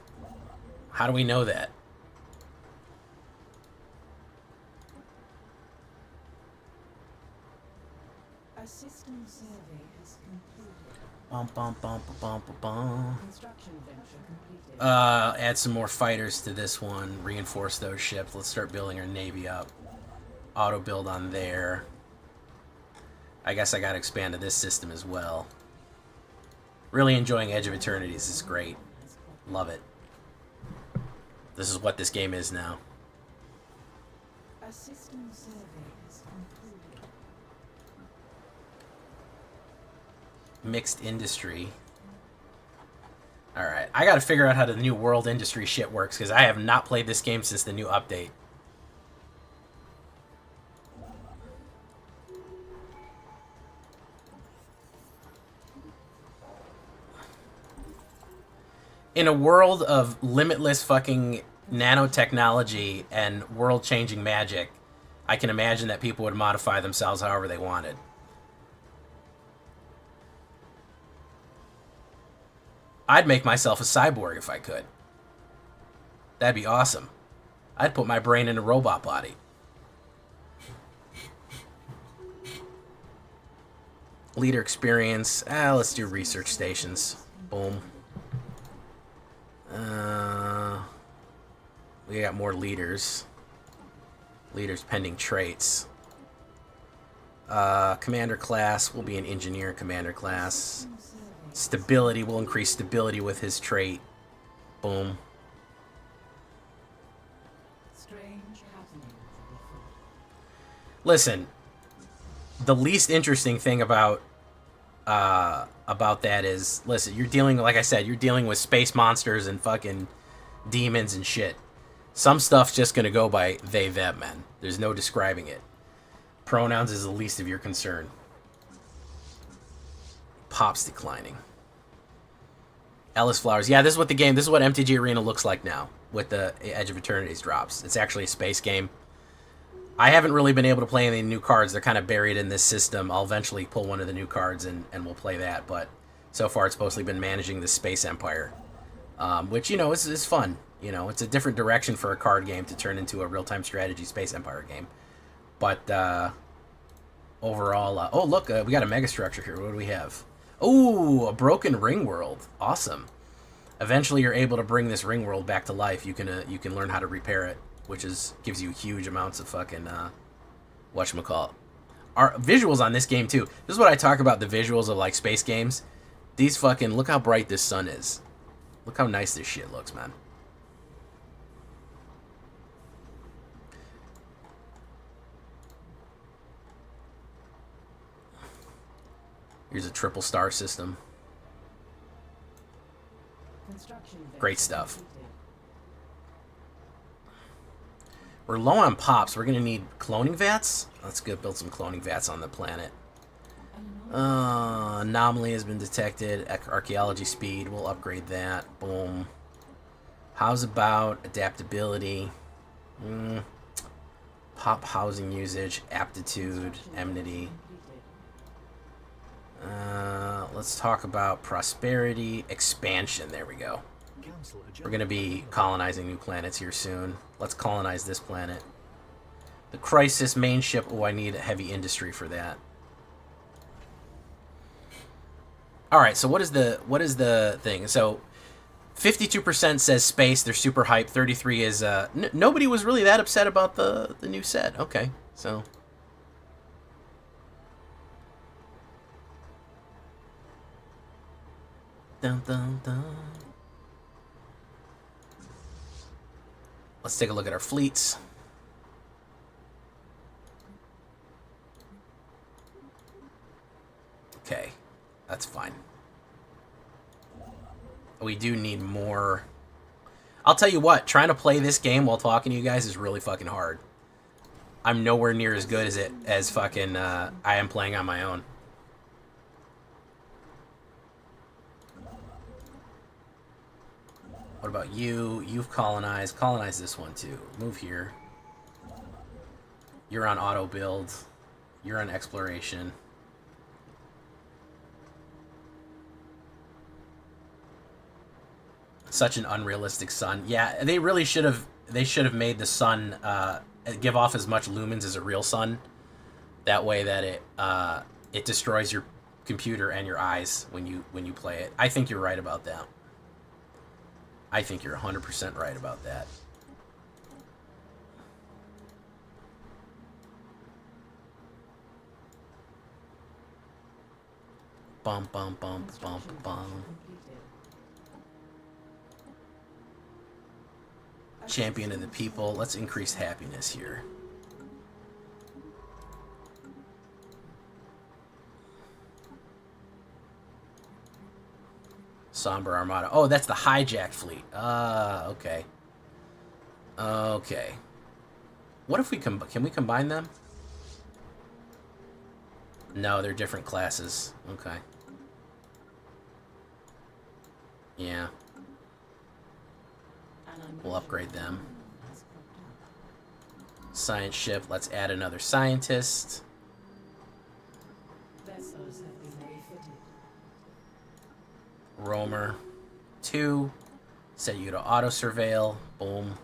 How do we know that? A system survey has concluded. Construction venture completed. Add some more fighters to this one. Reinforce those ships. Let's start building our navy up. Auto build on there. I guess I gotta expand to this system as well. Really enjoying Edge of Eternities. This is great. Love it. This is what this game is now. A system survey has concluded. Mixed industry. Alright, I gotta figure out how the new world industry shit works, because I have not played this game since the new update. In a world of limitless fucking nanotechnology and world-changing magic, I can imagine that people would modify themselves however they wanted. I'd make myself a cyborg if I could. That'd be awesome. I'd put my brain in a robot body. Leader experience. Let's do research stations. Boom. We got more leaders. Leaders pending traits. Commander class will be an engineer commander class. Stability will increase stability with his trait. Boom. Listen, the least interesting thing about that is, listen, you're dealing, like I said, you're dealing with space monsters and fucking demons and shit. Some stuff's just going to go by they, them, man. There's no describing it. Pronouns is the least of your concern. Pop's declining. Ellis Flowers. Yeah, this is what the game, this is what MTG Arena looks like now with the Edge of Eternities drops. It's actually a space game. I haven't really been able to play any new cards. They're kind of buried in this system. I'll eventually pull one of the new cards and we'll play that. But so far it's mostly been managing the Space Empire, which, you know, is fun. You know, it's a different direction for a card game to turn into a real-time strategy Space Empire game. But overall, oh, look, we got a mega structure here. What do we have? Oh, a broken ring world. Awesome. Eventually, you're able to bring this ring world back to life. You can learn how to repair it, which gives you huge amounts of fucking whatchamacallit. Our visuals on this game too. This is what I talk about, the visuals of like space games. These fucking, look how bright this sun is. Look how nice this shit looks, man. Here's a triple star system. Great stuff. We're low on pops. We're going to need cloning vats. Let's go build some cloning vats on the planet. Anomaly has been detected. Archaeology speed. We'll upgrade that. Boom. How's about adaptability? Pop housing usage. Aptitude. Enmity. Let's talk about prosperity, expansion. There we go. We're going to be colonizing new planets here soon. Let's colonize this planet. The Crisis main ship. Oh, I need a heavy industry for that. All right, so what is the thing? So 52% says space. They're super hyped. 33 is nobody was really that upset about the new set. Okay, so dun, dun, dun. Let's take a look at our fleets. Okay, that's fine. We do need more. I'll tell you what, trying to play this game while talking to you guys is really fucking hard. I'm nowhere near as good as fucking I am playing on my own. What about you? You've colonized. Colonize this one too. Move here. You're on auto build. You're on exploration. Such an unrealistic sun. Yeah, they really should have. They should have made the sun give off as much lumens as a real sun. That way, that it destroys your computer and your eyes when you play it. I think you're right about that. I think you're 100% right about that. Bum bum bum bum bum. Champion of the people. Let's increase happiness here. Somber Armada. Oh, that's the hijacked fleet. Okay. Okay. What if we can we combine them? No, they're different classes. Okay. Yeah. We'll upgrade them. Science ship. Let's add another scientist. Roamer 2. Set you to auto surveil. Boom.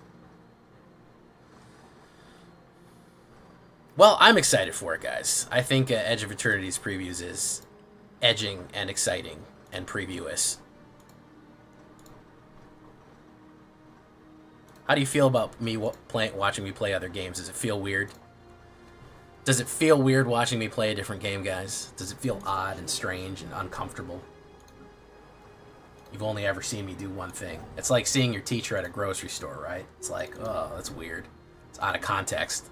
Well, I'm excited for it, guys. I think Edge of Eternities previews is edging and exciting and previewous. How do you feel about me watching me play other games? Does it feel weird? Does it feel weird watching me play a different game, guys? Does it feel odd and strange and uncomfortable? You've only ever seen me do one thing. It's like seeing your teacher at a grocery store, right? It's like, oh, that's weird. It's out of context.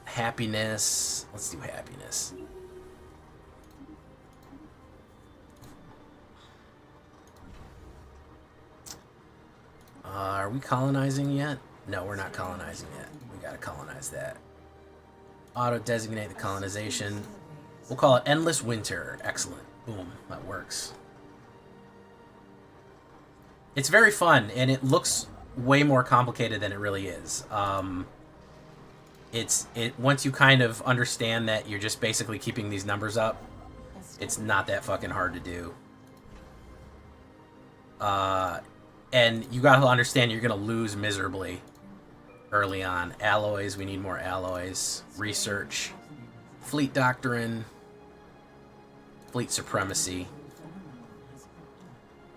Happiness. Let's do happiness. Are we colonizing yet? No, we're not colonizing yet. We gotta colonize that. Auto-designate the colonization. We'll call it Endless Winter. Excellent. Boom. That works. It's very fun, and it looks way more complicated than it really is. Once you kind of understand that you're just basically keeping these numbers up, it's not that fucking hard to do. And you gotta understand you're gonna lose miserably early on. Alloys, we need more alloys. Research. Fleet doctrine. Fleet supremacy.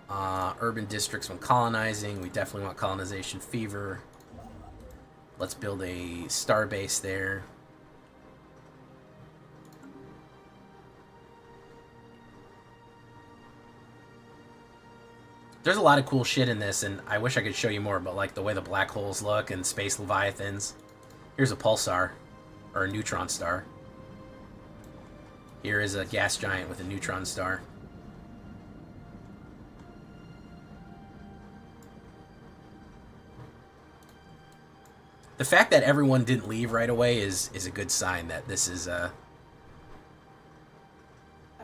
Urban districts when colonizing. We definitely want colonization fever. Let's build a star base there. There's a lot of cool shit in this, and I wish I could show you more, but like the way the black holes look and space leviathans. Here's a pulsar, or a neutron star. Here is a gas giant with a neutron star. The fact that everyone didn't leave right away is a good sign that this is A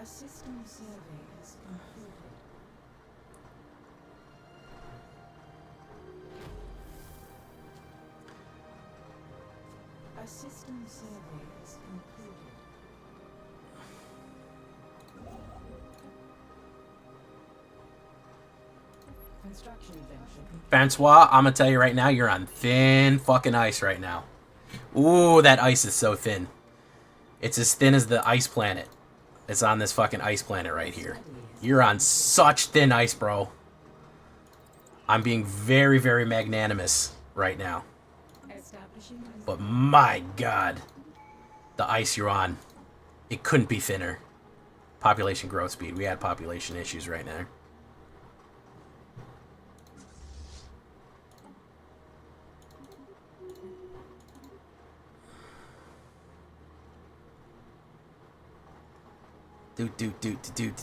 system survey is concluded. A system survey is concluded. Construction venture. Francois, I'm gonna tell you right now, you're on thin fucking ice right now. Ooh, that ice is so thin. It's as thin as the ice planet. It's on this fucking ice planet right here. You're on such thin ice, bro. I'm being very, very magnanimous right now. But my god, the ice you're on, it couldn't be thinner. Population growth speed. We had population issues right now.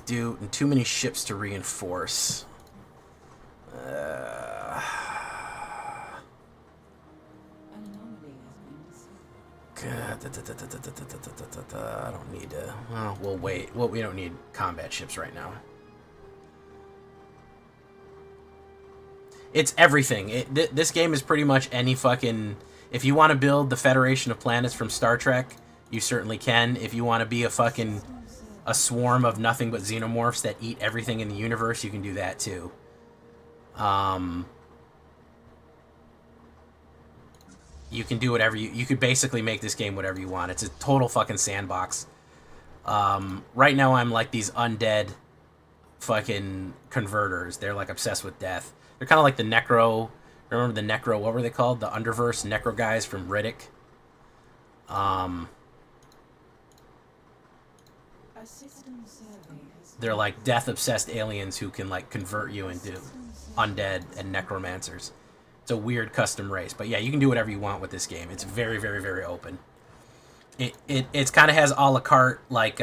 Do. And too many ships to reinforce. I don't need to. Well, we'll wait. Well, we don't need combat ships right now. It's everything. This game is pretty much any fucking. If you want to build the Federation of Planets from Star Trek, you certainly can. If you want to be a swarm of nothing but xenomorphs that eat everything in the universe, you can do that too. You can do whatever you could basically make this game whatever you want. It's a total fucking sandbox. Right now I'm like these undead fucking converters. They're like obsessed with death. They're kind of like the Necro. Remember the Necro? What were they called? The Underverse Necro guys from Riddick. They're like death-obsessed aliens who can like convert you into undead and necromancers. It's a weird custom race, but yeah, you can do whatever you want with this game. It's very, very, very open. It's kind of has a la carte like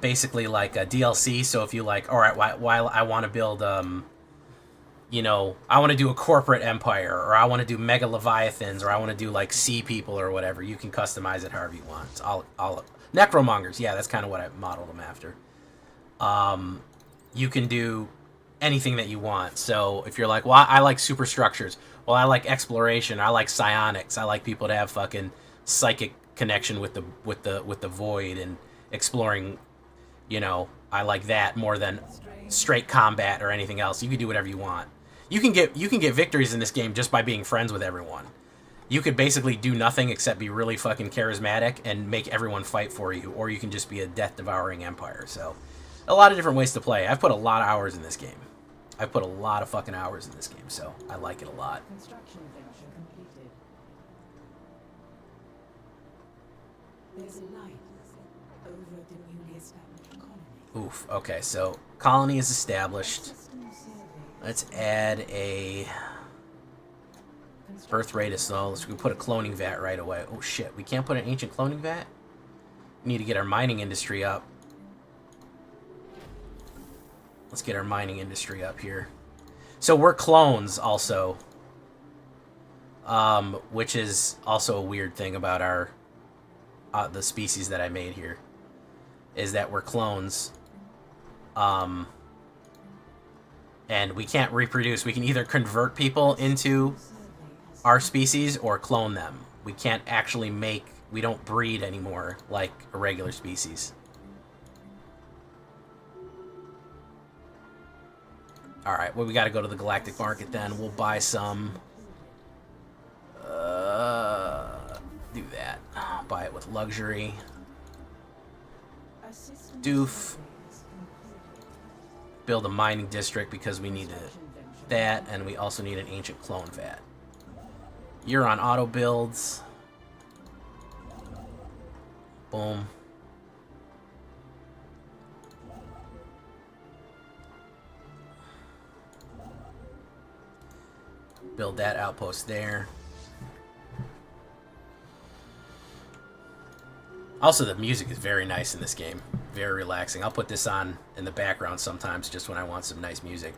basically like a DLC. So if you like, all right, while I want to build you know, I want to do a corporate empire, or I want to do mega leviathans, or I want to do like sea people or whatever, you can customize it however you want. It's all necromongers. Yeah, that's kind of what I modeled them after. You can do anything that you want. So if you're like, well, I like superstructures. Well, I like exploration. I like psionics. I like people to have fucking psychic connection with the void and exploring. You know, I like that more than straight combat or anything else. You can do whatever you want. You can get victories in this game just by being friends with everyone. You could basically do nothing except be really fucking charismatic and make everyone fight for you, or you can just be a death-devouring empire. So, a lot of different ways to play. I've put a lot of hours in this game. I've put a lot of fucking hours in this game, so I like it a lot. Construction venture completed. There's a light over the newly established colony. Oof. Okay, so colony is established. Let's add a birth rate as well. So we put a cloning vat right away. Oh shit, we can't put an ancient cloning vat? We need to get our mining industry up. Let's get our mining industry up here. So we're clones also, which is also a weird thing about our the species that I made here, is that we're clones, and we can't reproduce. We can either convert people into our species or clone them. We can't actually we don't breed anymore like a regular species. Alright, well, we gotta go to the galactic market then. We'll buy some. Do that. Buy it with luxury. Doof. Build a mining district because we need that, and we also need an ancient clone vat. You're on auto builds. Boom. Build that outpost there. Also, the music is very nice in this game. Very relaxing. I'll put this on in the background sometimes just when I want some nice music.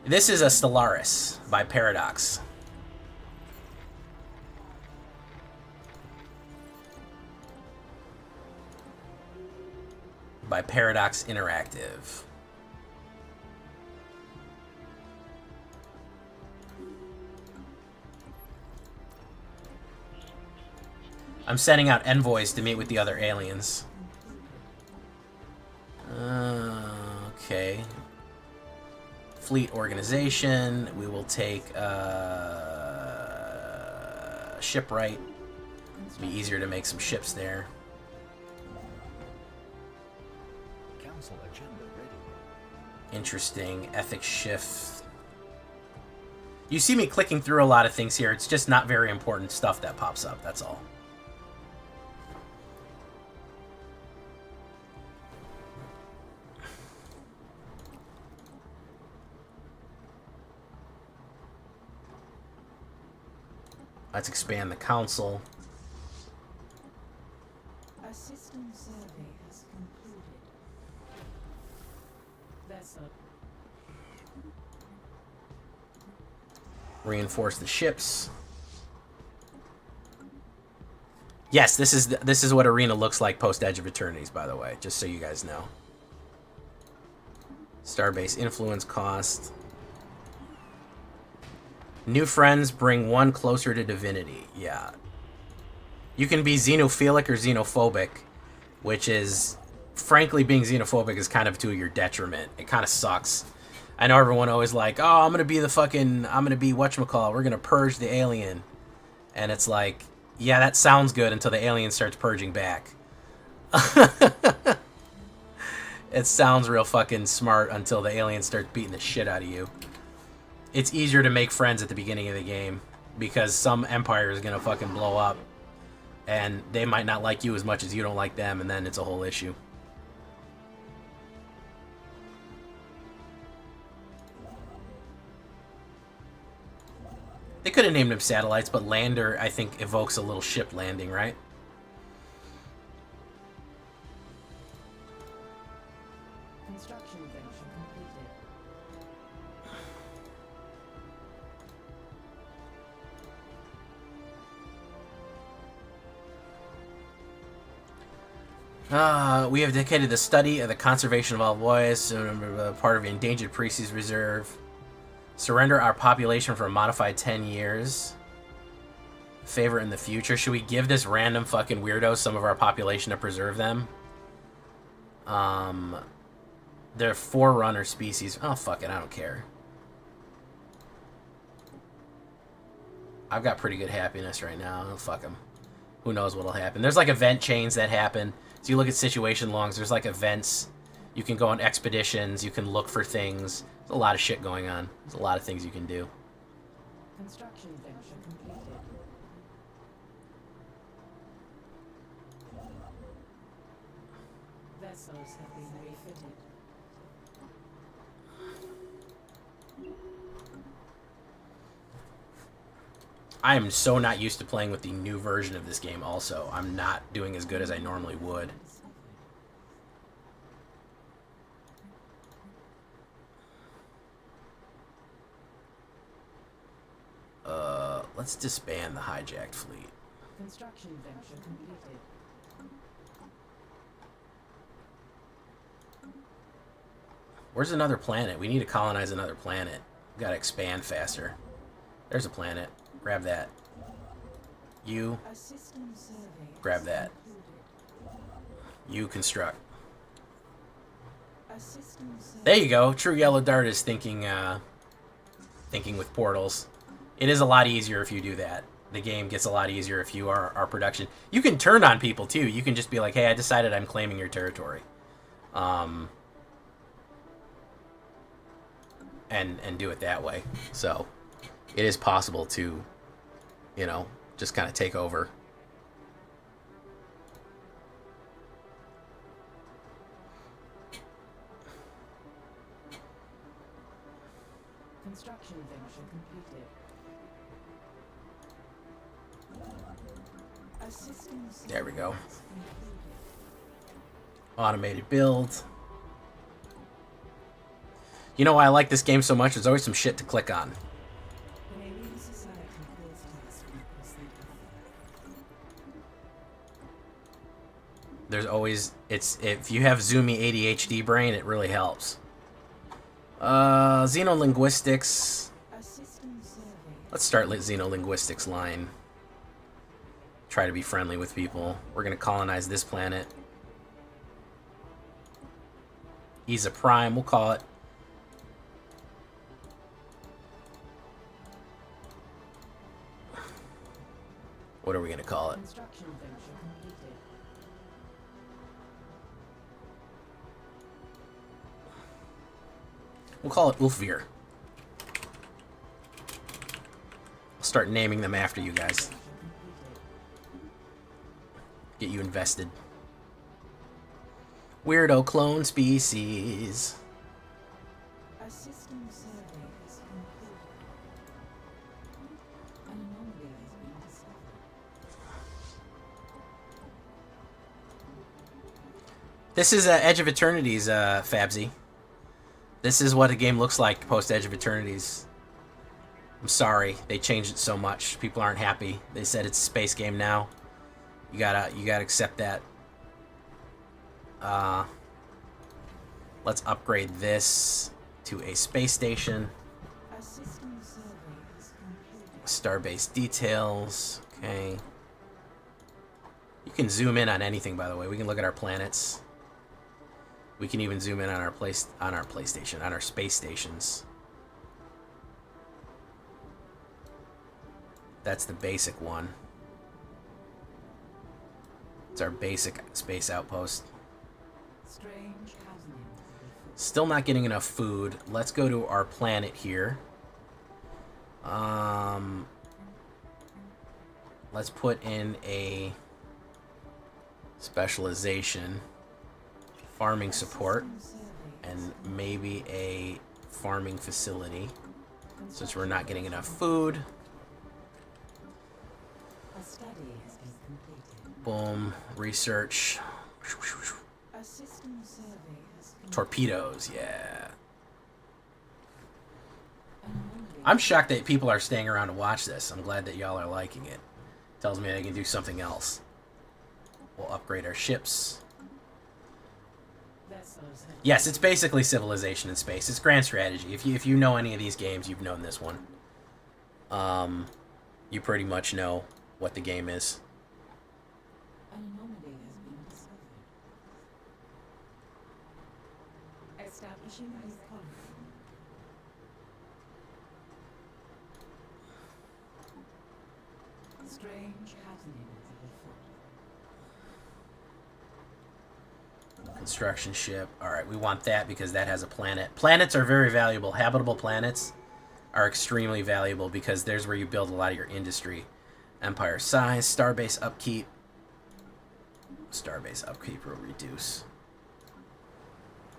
This is a Stellaris by Paradox. By Paradox Interactive. I'm sending out envoys to meet with the other aliens. Okay. Fleet organization. We will take shipwright. It'll be easier to make some ships there. Interesting. Ethics shift. You see me clicking through a lot of things here. It's just not very important stuff that pops up. That's all. Let's expand the council. A system survey has concluded. Reinforce the ships. Yes, this is what Arena looks like post Edge of Eternities, by the way, just so you guys know. Starbase influence cost. New friends bring one closer to divinity. Yeah. You can be xenophilic or xenophobic, which is, frankly, being xenophobic is kind of to your detriment. It kind of sucks. I know everyone always like, oh, I'm going to be whatchamacallit, we're going to purge the alien. And it's like, yeah, that sounds good until the alien starts purging back. It sounds real fucking smart until the alien starts beating the shit out of you. It's easier to make friends at the beginning of the game because some empire is going to fucking blow up and they might not like you as much as you don't like them, and then it's a whole issue. They could have named them satellites, but lander, I think, evokes a little ship landing, right? Construction venture completed. We have dedicated the study of the conservation of all voice, part of the Endangered Species Reserve. Surrender our population for a modified 10 years. Favor in the future. Should we give this random fucking weirdo some of our population to preserve them? They're forerunner species. Oh, fuck it. I don't care. I've got pretty good happiness right now. Oh, fuck them. Who knows what'll happen. There's like event chains that happen. So you look at situation logs. There's like events. You can go on expeditions. You can look for things. There's a lot of shit going on. There's a lot of things you can do. Construction venture completed. Vessels have been refitted. I am so not used to playing with the new version of this game also. I'm not doing as good as I normally would. Let's disband the hijacked fleet. Construction venture completed. Where's another planet? We need to colonize another planet. We gotta expand faster. There's a planet. Grab that. You. Grab that. You construct. There you go. True Yellow Dart is thinking with portals. It is a lot easier if you do that. The game gets a lot easier if you are our production. You can turn on people too. You can just be like, hey, I decided I'm claiming your territory. And do it that way. So it is possible to, you know, just kind of take over. Construction venture completed. There we go. Automated build. You know why I like this game so much? There's always some shit to click on. There's always, if you have zoomy ADHD brain, it really helps. Xenolinguistics. Let's start Xenolinguistics line. Try to be friendly with people. We're gonna colonize this planet. Isa Prime, we'll call it. What are we gonna call it? We'll call it Ulfvir. I'll start naming them after you guys. Get you invested. Weirdo clone species. A system survey is concluded. An anomaly has been discovered. This is Edge of Eternities, Fabsy. This is what a game looks like post Edge of Eternities. I'm sorry, they changed it so much. People aren't happy. They said it's a space game now. You gotta accept that. Let's upgrade this to a space station. A system survey is completed. Starbase details. Okay. You can zoom in on anything, by the way. We can look at our planets. We can even zoom in on our PlayStation, on our space stations. That's the basic one. It's our basic space outpost. Strange happening. Still not getting enough food. Let's go to our planet here. Let's put in a specialization. Farming support. And maybe a farming facility. Since we're not getting enough food. A study has been completed. Boom. Research. A system survey has completed. Torpedoes, yeah. I'm shocked that people are staying around to watch this. I'm glad that y'all are liking it. Tells me I can do something else. We'll upgrade our ships. Yes, it's basically Civilization in space. It's grand strategy. If you know any of these games, you've known this one. You pretty much know what the game is. An anomaly has been discovered. Establishing a colony. Strange happenings afoot. Construction ship. Alright, we want that because that has a planet. Planets are very valuable. Habitable planets are extremely valuable because there's where you build a lot of your industry. Empire size, starbase upkeep. Starbase upkeep will reduce.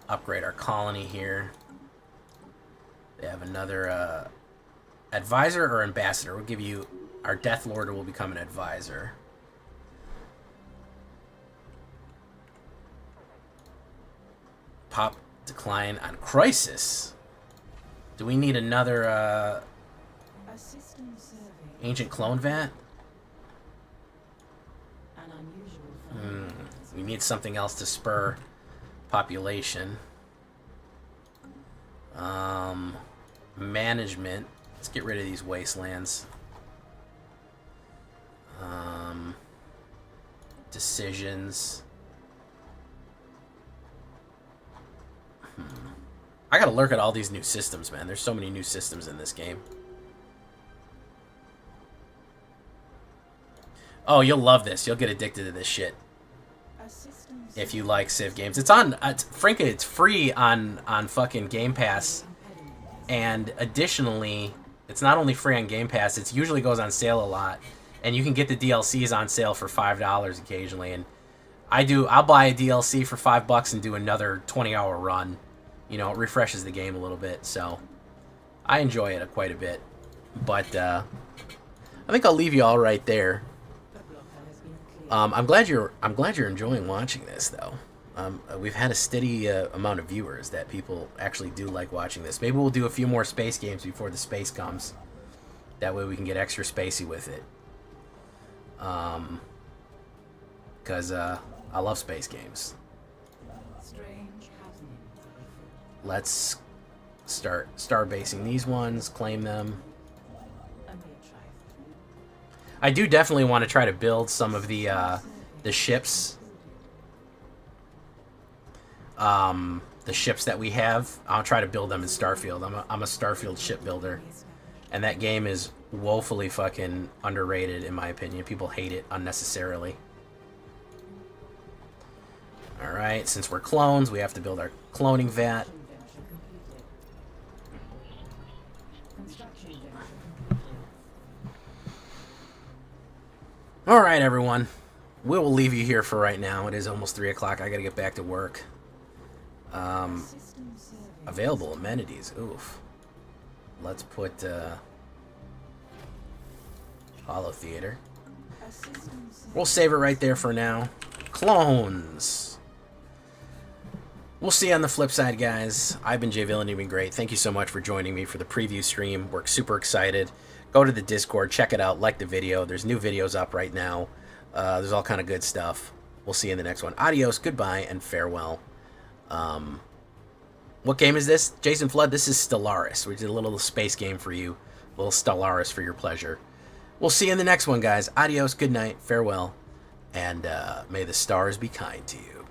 Upgrade our colony here. They have another advisor or ambassador. We'll give you Our Death Lord will become an advisor. Pop decline on Crisis. Do we need another ancient clone vat? We need something else to spur population. Management. Let's get rid of these wastelands. Decisions. I gotta look at all these new systems, man. There's so many new systems in this game. Oh, you'll love this. You'll get addicted to this shit if you like Civ games. It's on, frankly, it's free on fucking Game Pass. And additionally, it's not only free on Game Pass, it usually goes on sale a lot. And you can get the DLCs on sale for $5 occasionally. And I'll buy a DLC for $5 and do another 20-hour run. You know, it refreshes the game a little bit, so I enjoy it quite a bit. But I think I'll leave you all right there. I'm glad you're enjoying watching this, though. We've had a steady amount of viewers that people actually do like watching this. Maybe we'll do a few more space games before the space comes. That way we can get extra spacey with it. Because I love space games. Let's start star-basing these ones, claim them. I do definitely want to try to build some of the ships. The ships that we have, I'll try to build them in Starfield. I'm a Starfield shipbuilder. And that game is woefully fucking underrated, in my opinion. People hate it unnecessarily. Alright, since we're clones, we have to build our cloning vat. Alright, everyone. We will leave you here for right now. It is almost 3 o'clock. I gotta get back to work. Available amenities. Oof. Let's put Holo Theater. We'll save it right there for now. Clones. We'll see you on the flip side, guys. I've been Jay Villainy. You've been great. Thank you so much for joining me for the preview stream. We're super excited. Go to the Discord, check it out, like the video. There's new videos up right now. There's all kind of good stuff. We'll see you in the next one. Adios, goodbye, and farewell. What game is this? Jason Flood, this is Stellaris. We did a little space game for you. A little Stellaris for your pleasure. We'll see you in the next one, guys. Adios, good night, farewell, and may the stars be kind to you.